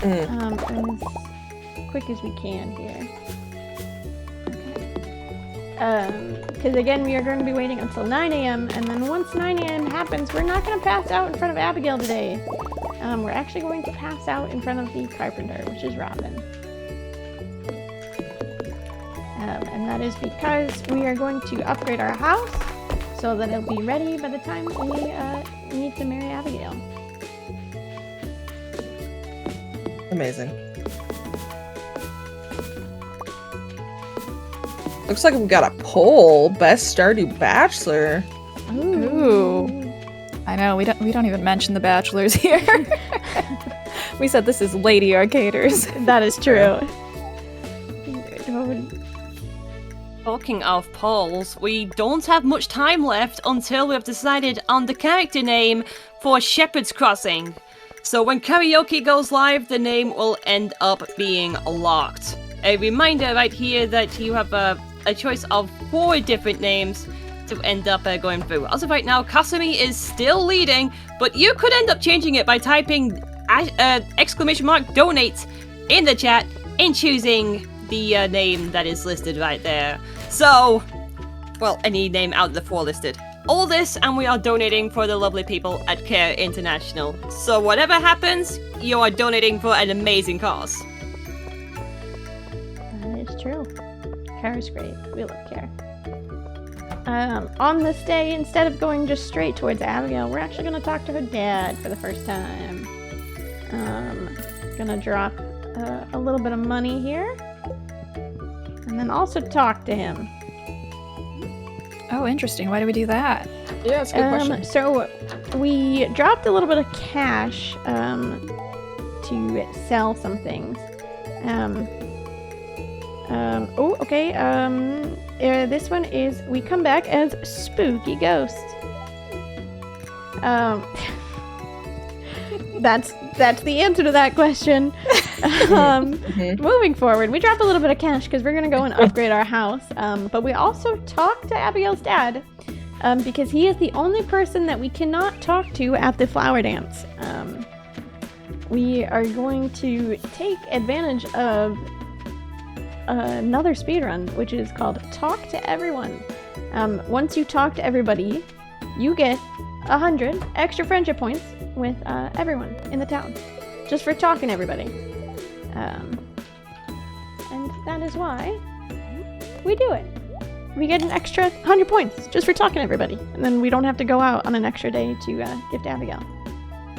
As quick as we can here. Because again, we are going to be waiting until 9 a.m. and then once 9 a.m. happens, we're not going to pass out in front of Abigail today. We're actually going to pass out in front of the carpenter, which is Robin. And that is because we are going to upgrade our house so that it'll be ready by the time we need to marry Abigail. Amazing. Looks like we've got a poll. Best Stardew Bachelor. Ooh. I know, we don't even mention the bachelors here. We said this is Lady Arcaders. That is true. Talking of polls, we don't have much time left until we have decided on the character name for Shepherd's Crossing. So when karaoke goes live, the name will end up being locked. A reminder right here that you have a choice of 4 different names to end up going through. As of right now, Kasumi is still leading, but you could end up changing it by typing !donate in the chat and choosing the name that is listed right there. So, well, any name out of the 4 listed. All this, and we are donating for the lovely people at Care International. So whatever happens, you are donating for an amazing cause. That is true. Care is great. We love Care. On this day, instead of going just straight towards Abigail, we're actually going to talk to her dad for the first time. Gonna drop a little bit of money here. And then also talk to him. Oh, interesting. Why do we do that? Yeah, that's a good question. So we dropped a little bit of cash to sell some things. This one is we come back as Spooky Ghost. That's the answer to that question. Moving forward, we drop a little bit of cash because we're gonna go and upgrade our house. But we also talk to Abigail's dad because he is the only person that we cannot talk to at the flower dance. We are going to take advantage of another speedrun, which is called Talk to Everyone. Once you talk to everybody, you get 100 extra friendship points with everyone in the town, just for talking to everybody. And that is why we do it. We get an extra 100 points just for talking to everybody, and then we don't have to go out on an extra day to gift Abigail.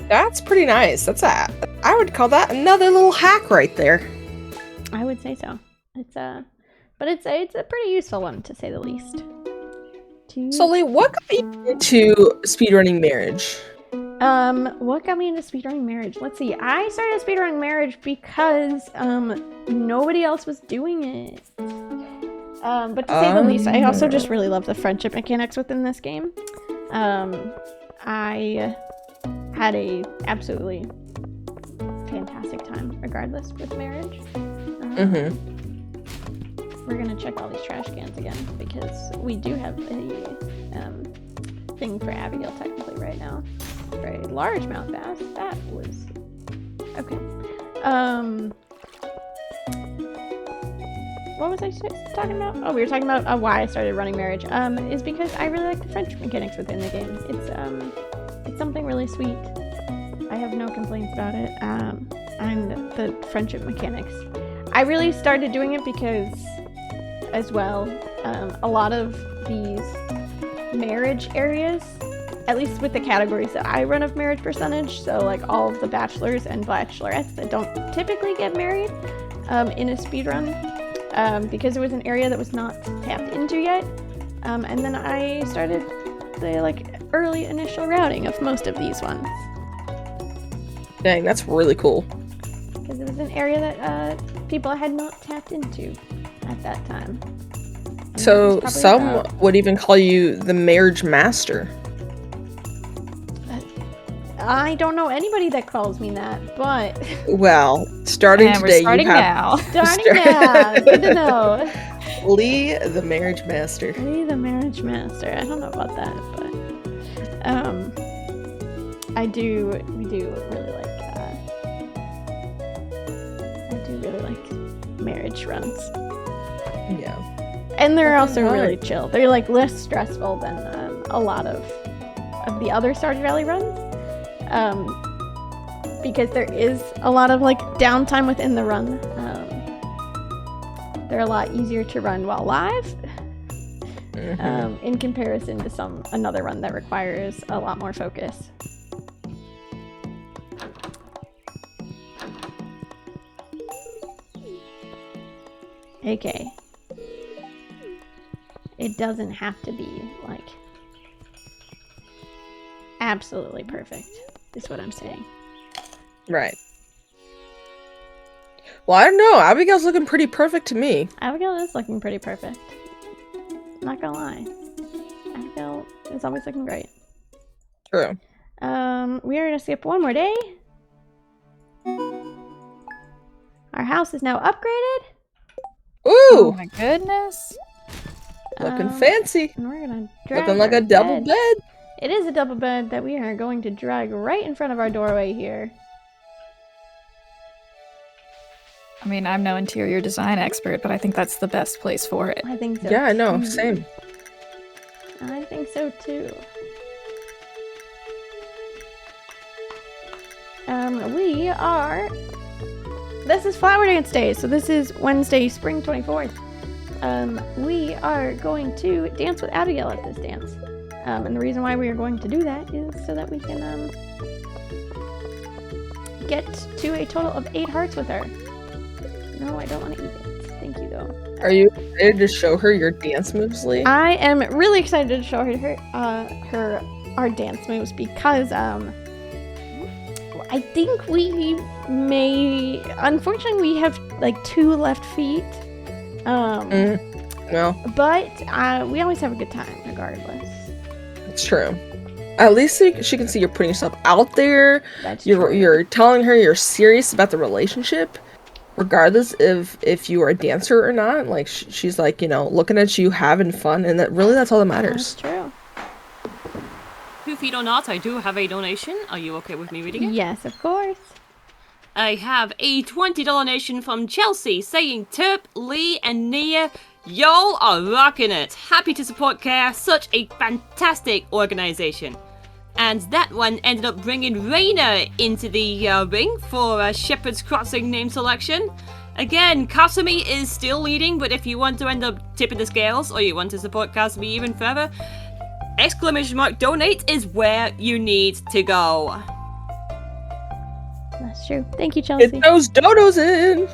That's pretty nice. I would call that another little hack right there. I would say so. But it's a pretty useful one, to say the least. So, Lee, what got you into speedrunning marriage? What got me into speedrunning marriage? Let's see. I started speedrunning marriage because nobody else was doing it. But to say the least, I also just really love the friendship mechanics within this game. I had a absolutely fantastic time, regardless, with marriage. We're gonna check all these trash cans again because we do have a thing for Abigail technically right now. For a largemouth bass. That was okay. What was I talking about? Oh, we were talking about why I started running marriage. Is because I really like the friendship mechanics within the game. It's something really sweet. I have no complaints about it. And the friendship mechanics. I really started doing it because, as well, a lot of these marriage areas, at least with the categories that I run of marriage percentage, so like all of the bachelors and bachelorettes that don't typically get married in a speedrun, because it was an area that was not tapped into yet. And then I started the early initial routing of most of these ones. Dang, that's really cool. Because it was an area that people had not tapped into at that time. And So this is some probably would even call you the marriage master. I don't know anybody that calls me that, but Well, starting And today, we're starting you have now. starting now, good to know. Lee, the marriage master. Lee the marriage master. I don't know about that, but we do really like marriage runs. Yeah. And they're That's also hard. really chill. They're like less stressful than a lot of the other Stardew Valley runs. Because there is a lot of like downtime within the run. They're a lot easier to run while live. In comparison to another run that requires a lot more focus. Okay. It doesn't have to be like absolutely perfect, is what I'm saying. Right. Well, I don't know. Abigail's looking pretty perfect to me. Abigail is looking pretty perfect. Not gonna lie. Abigail is always looking great. True. We are gonna skip one more day. Our house is now upgraded. Oh Ooh, my goodness. looking fancy. And we're gonna drag Looking like our a double bed. bed. It is a double bed that we are going to drag right in front of our doorway here. I mean, I'm no interior design expert, but I think that's the best place for it. I think so. Yeah, I know. too. Same. I think so too. This is Flower Dance Day, so this is Wednesday, Spring 24th. We are going to dance with Abigail at this dance. And the reason why we are going to do that is so that we can get to a total of 8 hearts with her. No, I don't want to eat it. Thank you, though. Are you excited to show her your dance moves, Lee? I am really excited to show her our dance moves because I think we may. Unfortunately, we have like 2 left feet. No, But we always have a good time, regardless. it's true. At least she can see you're putting yourself out there. That's You're true. you're telling her you're serious about the relationship, regardless if you are a dancer or not. Like she's like, looking at you having fun, and that's all that matters. That's true. Feet or not, I do have a donation. Are you okay with me reading it? Yes, of course. I have a $20 donation from Chelsea saying, Terp, Lee, and Nia, y'all are rocking it. Happy to support Care, such a fantastic organization. And that one ended up bringing Raina into the ring for Shepherd's Crossing name selection. Again, Kasumi is still leading, but if you want to end up tipping the scales or you want to support Kasumi even further, !donate is where you need to go. That's true. Thank you, Chelsea. Get those dodos in.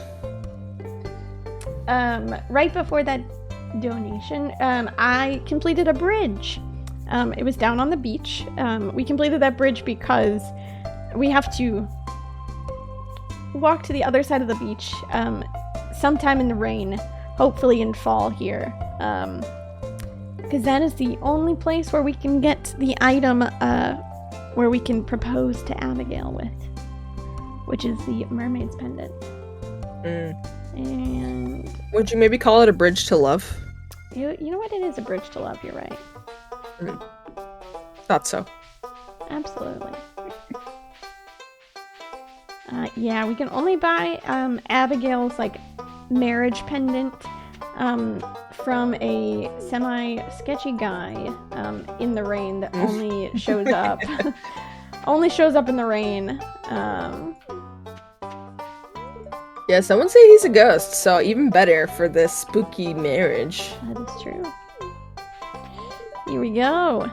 Right before that donation, I completed a bridge. It was down on the beach. We completed that bridge because we have to walk to the other side of the beach sometime in the rain, hopefully in fall here. Because that is the only place where we can get the item where we can propose to Abigail with, which is the mermaid's pendant. And Would you maybe call it a bridge to love? you know what? It is a bridge to love. You're right. Thought so. Absolutely. Yeah, we can only buy Abigail's marriage pendant from a semi-sketchy guy in the rain that only shows up in the rain. Yeah, someone say he's a ghost, so even better for this spooky marriage. That is true. Here we go.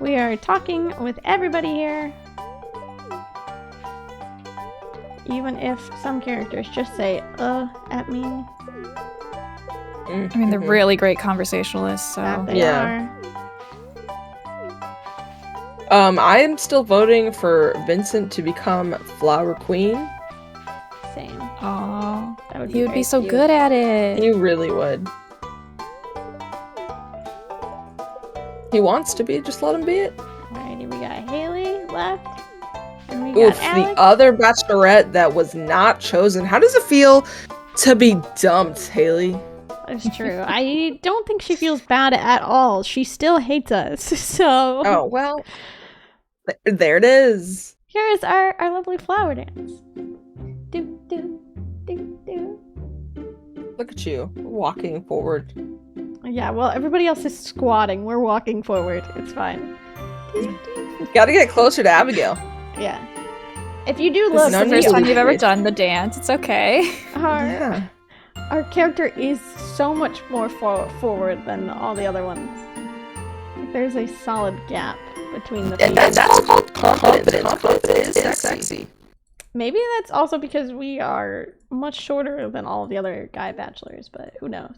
We are talking with everybody here. Even if some characters just say, at me. I mean, they're really great conversationalists, so That they Yeah. are. I am still voting for Vincent to become Flower Queen. Same. Oh, That would he would very be so cute. good at it. He really would. He wants to be, just let him be it. Alrighty, we got Haley left. And we got Oof, Alex. the other bachelorette that was not chosen. How does it feel to be dumped, Haley? That's true. I don't think she feels bad at all. She still hates us. So Oh, well, there it is. here's our lovely flower dance. Do, do, do, do. Look at you, walking forward. Yeah, well, everybody else is squatting. We're walking forward. It's fine. Gotta get closer to Abigail. Yeah. If you do This look, is the None first of time you you've ever did. done the dance. It's okay. Yeah. our character is so much more forward than all the other ones. Like, there's a solid gap between the feet. That's called confidence. Confidence is sexy. Maybe that's also because we are much shorter than all of the other guy bachelors, but who knows?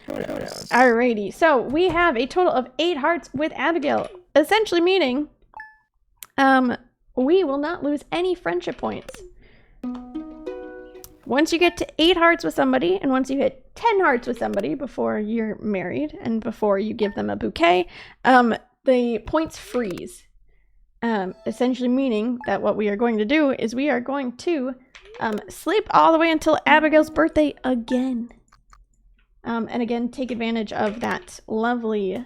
Who knows? Alrighty, so we have a total of 8 hearts with Abigail, essentially meaning we will not lose any friendship points. Once you get to 8 hearts with somebody, and once you hit 10 hearts with somebody before you're married and before you give them a bouquet, the points freeze. Essentially meaning that what we are going to do is we are going to sleep all the way until Abigail's birthday again. And again, take advantage of that lovely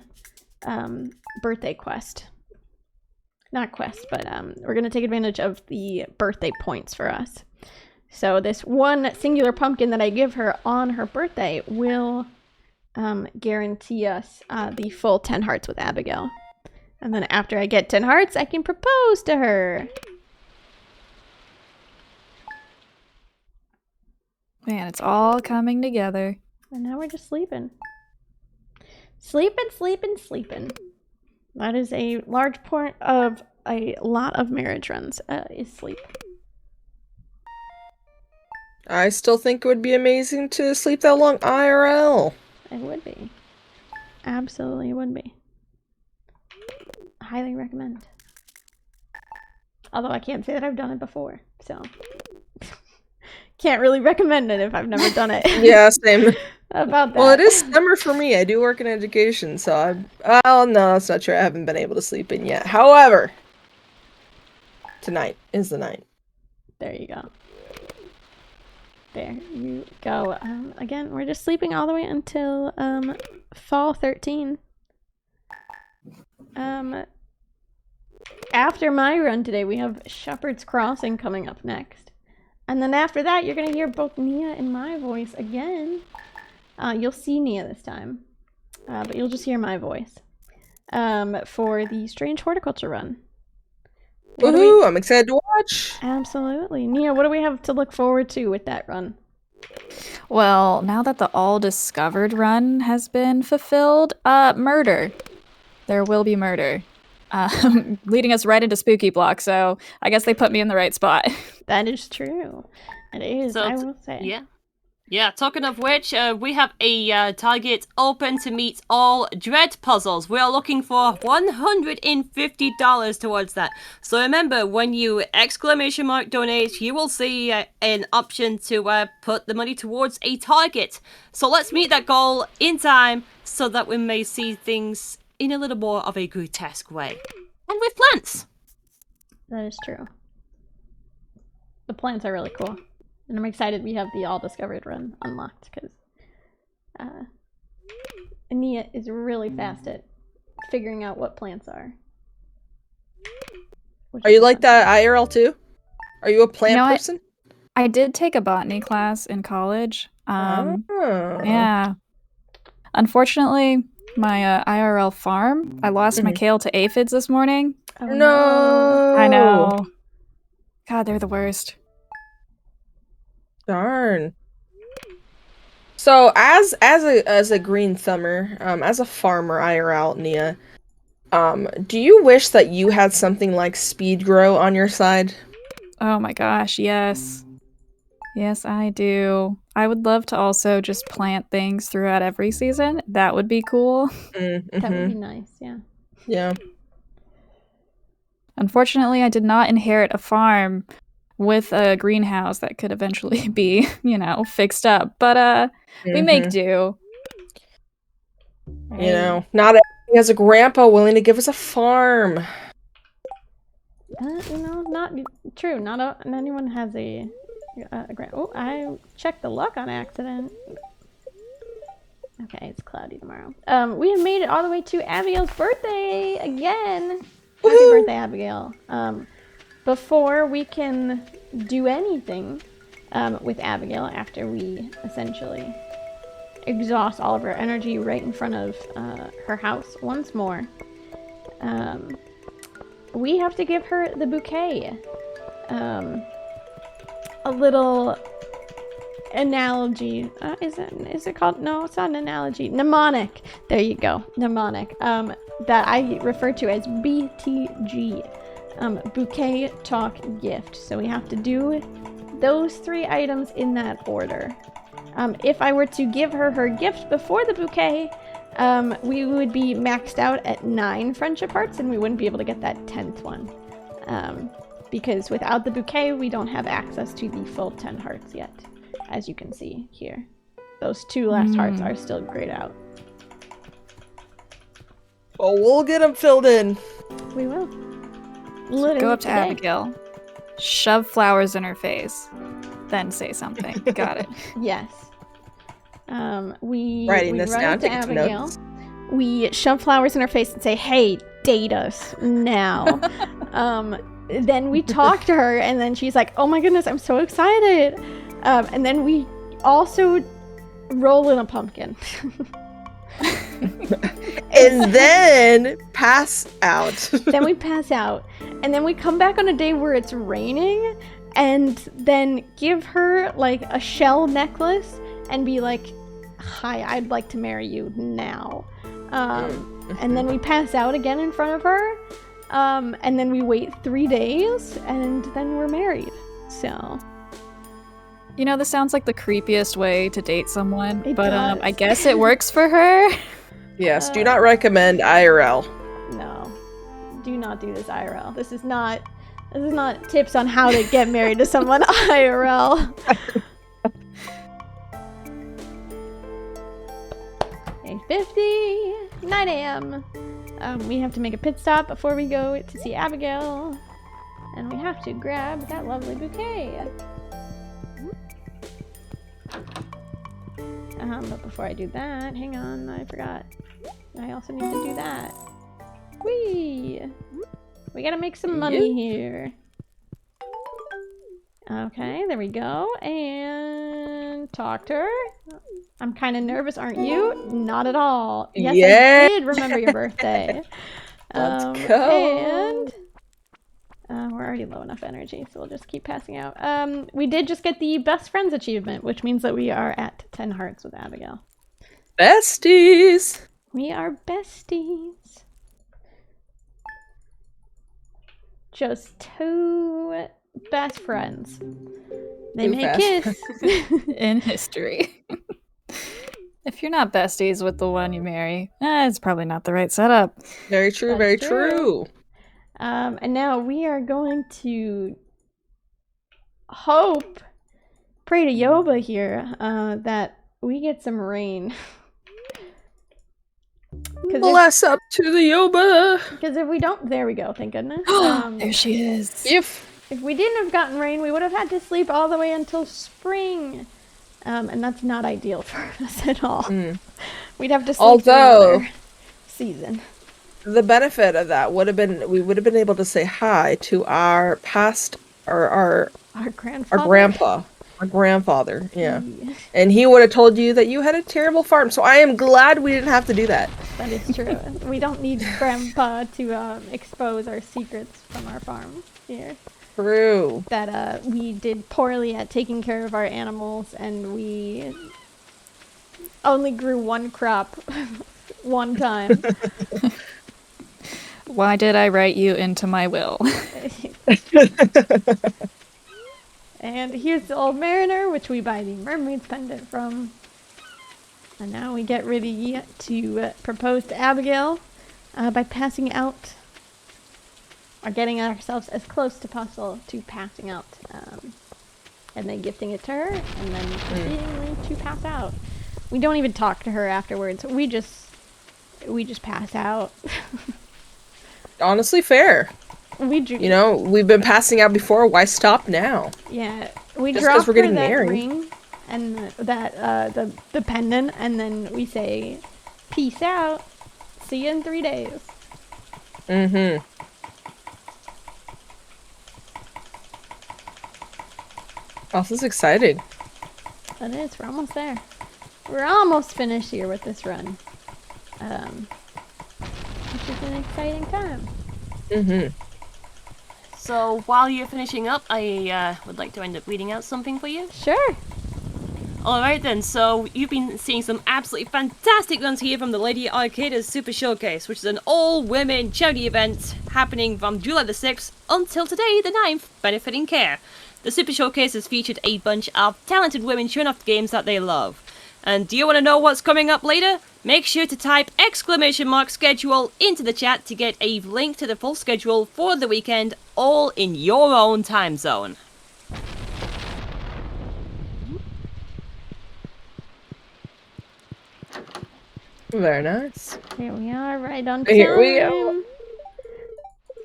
birthday quest. Not quest, but we're going to take advantage of the birthday points for us. So this one singular pumpkin that I give her on her birthday will guarantee us the full 10 hearts with Abigail. And then after I get 10 hearts, I can propose to her. Man, it's all coming together. And now we're just sleeping. Sleeping, sleeping, sleeping. That is a large part of a lot of marriage runs, is sleep. I still think it would be amazing to sleep that long IRL. It would be. Absolutely would be. Highly recommend. Although I can't say that I've done it before, so can't really recommend it if I've never done it. Yeah, same. About that. Well, it is summer for me. I do work in education, so oh no, that's not true. I haven't been able to sleep in yet. However, tonight is the night. There you go. There you go. Again, we're just sleeping all the way until fall 13. After my run today, we have Shepherd's Crossing coming up next. And then after that, you're going to hear both Nia and my voice again. You'll see Nia this time, but you'll just hear my voice for the Strange Horticulture Run. Woohoo! I'm excited to watch. Absolutely. Nia, what do we have to look forward to with that run? Well, now that the all discovered run has been fulfilled, murder. There will be murder. Leading us right into Spooky Block, so I guess they put me in the right spot. That is true. It is, So I will say. Yeah. Yeah, talking of which, we have a target open to meet all dread puzzles. We are looking for $150 towards that. So remember, when you !donate, you will see an option to put the money towards a target. So let's meet that goal in time so that we may see things in a little more of a grotesque way. And with plants. That is true. The plants are really cool. And I'm excited we have the all discovered run unlocked because Ania is really fast at figuring out what plants are. Are you like that IRL too? Are you a plant You know what? person? I did take a botany class in college. Oh. Yeah. Unfortunately, my IRL farm, I lost my kale to aphids this morning. Oh, No. I know. God, they're the worst. Darn. So as a green thumber, as a farmer IRL, Nia, do you wish that you had something like speed grow on your side? Oh my gosh, yes. Yes, I do. I would love to also just plant things throughout every season. That would be cool. That would be nice, yeah. Yeah. Unfortunately, I did not inherit a farm with a greenhouse that could eventually be, fixed up. But we make do. You know, not everybody has a grandpa willing to give us a farm. Not true. Not anyone has a grand. Oh, I checked the luck on accident. Okay, it's cloudy tomorrow. We have made it all the way to Abigail's birthday again. Happy birthday, Abigail. Before we can do anything with Abigail, after we essentially exhaust all of her energy right in front of her house once more, we have to give her the bouquet. A little analogy. Is it called? No, it's not an analogy. Mnemonic. There you go. Mnemonic. That I refer to as BTG. Bouquet, talk, gift. So we have to do those 3 items in that order. If I were to give her her gift before the bouquet, we would be maxed out at 9 friendship hearts, and we wouldn't be able to get that 10th one. Because without the bouquet, we don't have access to the full 10 hearts yet, as you can see here. Those 2 last hearts are still grayed out. Well, we'll get them filled in. We will. Literally Go up to today. Abigail, shove flowers in her face, then say something. Got it. Yes. We Writing we this run down, up to taking some Abigail. notes. We shove flowers in her face and say, "Hey, date us now." Then we talk to her, and then she's like, "Oh my goodness, I'm so excited!" And then we also roll in a pumpkin. And then pass out. Then we pass out, and then we come back on a day where it's raining, and then give her like a shell necklace and be like, "Hi, I'd like to marry you now." And then we pass out again in front of her, and then we wait 3 days, and then we're married. So This sounds like the creepiest way to date someone, It but does. I guess it works for her. Yes, do not recommend IRL. no, do not do this IRL. This is not tips on how to get married to someone IRL. 8:50, 9 a.m. We have to make a pit stop before we go to see Abigail, and we have to grab that lovely bouquet. But before I do that, hang on, I forgot. I also need to do that. Whee! We gotta make some money here. Okay, there we go. And talk to her. I'm kind of nervous, aren't you? Not at all. Yes, Yeah. I did remember your birthday. Let's go. And we're already low enough energy, so we'll just keep passing out. We did just get the best friends achievement, which means that we are at 10 hearts with Abigail. Besties. We are besties. Just 2 best friends. They Too may fast. kiss. In history. If you're not besties with the one you marry, it's probably not the right setup. Very true, That's very true. true. And now we are going to pray to Yoba here, that we get some rain. Bless up to the Yoba. Because if we don't, there we go, thank goodness. There she is. If we didn't have gotten rain, we would have had to sleep all the way until spring. And that's not ideal for us at all. We'd have to sleep through another season. The benefit of that would have been we would have been able to say hi to our past or our grandfather, yeah. And he would have told you that you had a terrible farm. So I am glad we didn't have to do that. That is true. We don't need Grandpa to expose our secrets from our farm here. True. That we did poorly at taking care of our animals, and we only grew 1 crop one time. Why did I write you into my will? And here's the old mariner, which we buy the mermaid's pendant from. And now we get ready to propose to Abigail by passing out are getting ourselves as close to possible to passing out, and then gifting it to her, and then proceeding to pass out. We don't even talk to her afterwards. We just pass out. Honestly, fair. You know, we've been passing out before. Why stop now? Yeah, we Just drop 'cause we're getting her that married. ring and the pendant, and then we say, "Peace out. See you in 3 days." Mm-hmm. Oh, this is exciting. It is. We're almost there. We're almost finished here with this run. Which is an exciting time. Mm-hmm. So while you're finishing up, I would like to end up reading out something for you. Sure. Alright then, so you've been seeing some absolutely fantastic runs here from the Lady Arcada's Super Showcase, which is an all-women charity event happening from July the 6th until today, the 9th, benefiting CARE. The Super Showcase has featured a bunch of talented women showing off the games that they love. And do you want to know what's coming up later? Make sure to type !schedule into the chat to get a link to the full schedule for the weekend, all in your own time zone. Very nice. Here we are, right on time. Here we go.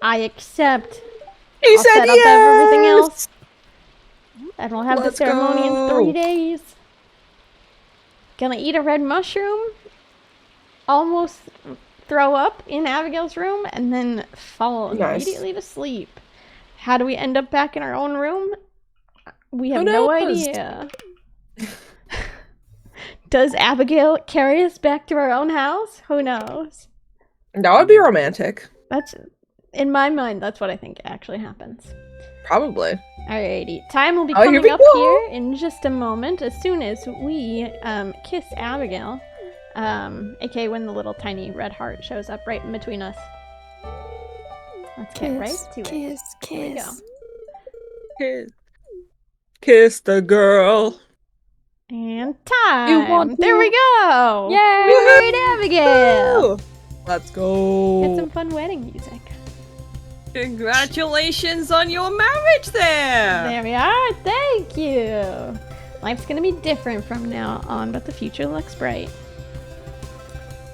I accept. He I'll said set up yes! everything else. And we'll have Let's the ceremony go. in 3 days. Gonna eat a red mushroom. Almost throw up in Abigail's room, and then fall Nice. immediately to sleep. How do we end up back in our own room? We have Who no knows? idea. Does Abigail carry us back to our own house? Who knows? That would be romantic. That's, in my mind, that's what I think actually happens. Probably. Alrighty, time will be Oh, here coming we up go. here in just a moment, as soon as we kiss Abigail, aka when the little tiny red heart shows up right in between us. Let's get right to it. Here we go. Kiss the girl. And time! You want There to- we go! Yay! We married Abigail! Woo! Let's go. Get some fun wedding music. Congratulations on your marriage there! There we are, thank you! Life's gonna be different from now on, but the future looks bright.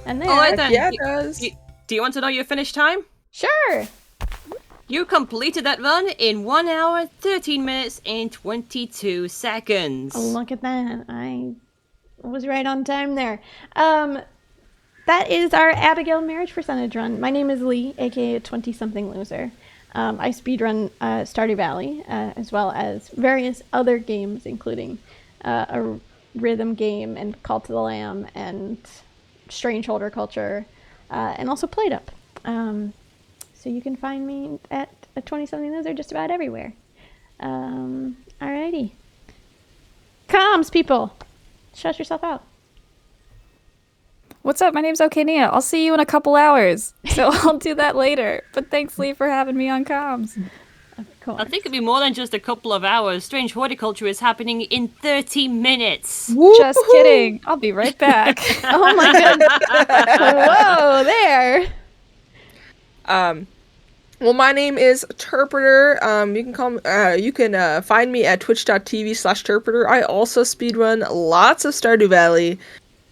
And there. Alright Heck then, yeah, it does. do you want to know your finish time? Sure! You completed that run in 1 hour, 13 minutes, and 22 seconds. Oh, look at that. I was right on time there. That is our Abigail marriage percentage run. My name is Lee, aka atwentysomethingloser. I speedrun Stardew Valley, as well as various other games, including a rhythm game and Call to the Lamb and Strange Horticulture, and also Played Up. So you can find me at atwentysomethingloser just about everywhere. Alrighty. Comms, people! Shout yourself out. What's up? My name's Okania. I'll see you in a couple hours. So I'll do that later. But thanks, Lee, for having me on comms. Of course. I think it'd be more than just a couple of hours. Strange Horticulture is happening in 30 minutes. Just kidding. I'll be right back. Oh my goodness. Whoa, there. Well, my name is Terpretor. You can call me, you can find me at twitch.tv/Terpretor. I also speedrun lots of Stardew Valley.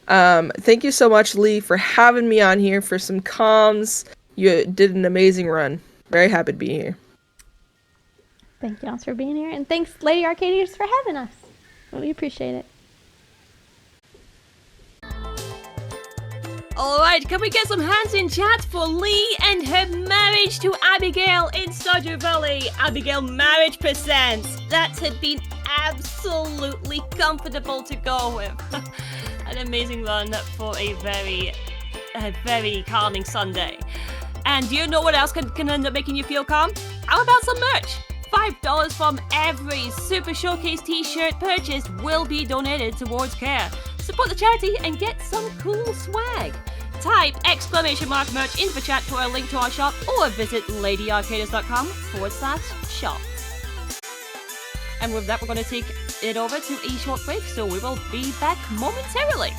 Thank you so much, Lee, for having me on here for some comms. You did an amazing run. Very happy to be here. Thank y'all for being here, and thanks, Lady Arcadius, for having us. Really appreciate it. Alright, can we get some hands in chat for Lee and her marriage to Abigail in Stardew Valley? Abigail marriage percent. That had been absolutely comfortable to go with. An amazing run for a very calming Sunday. And do you know what else can end up making you feel calm? How about some merch? $5 from every Super Showcase t-shirt purchased will be donated towards CARE. Support the charity and get some cool swag. Type !merch into the chat for a link to our shop, or visit ladyarcadis.com/shop. And with that, we're going to take it over to a short break, so we will be back momentarily.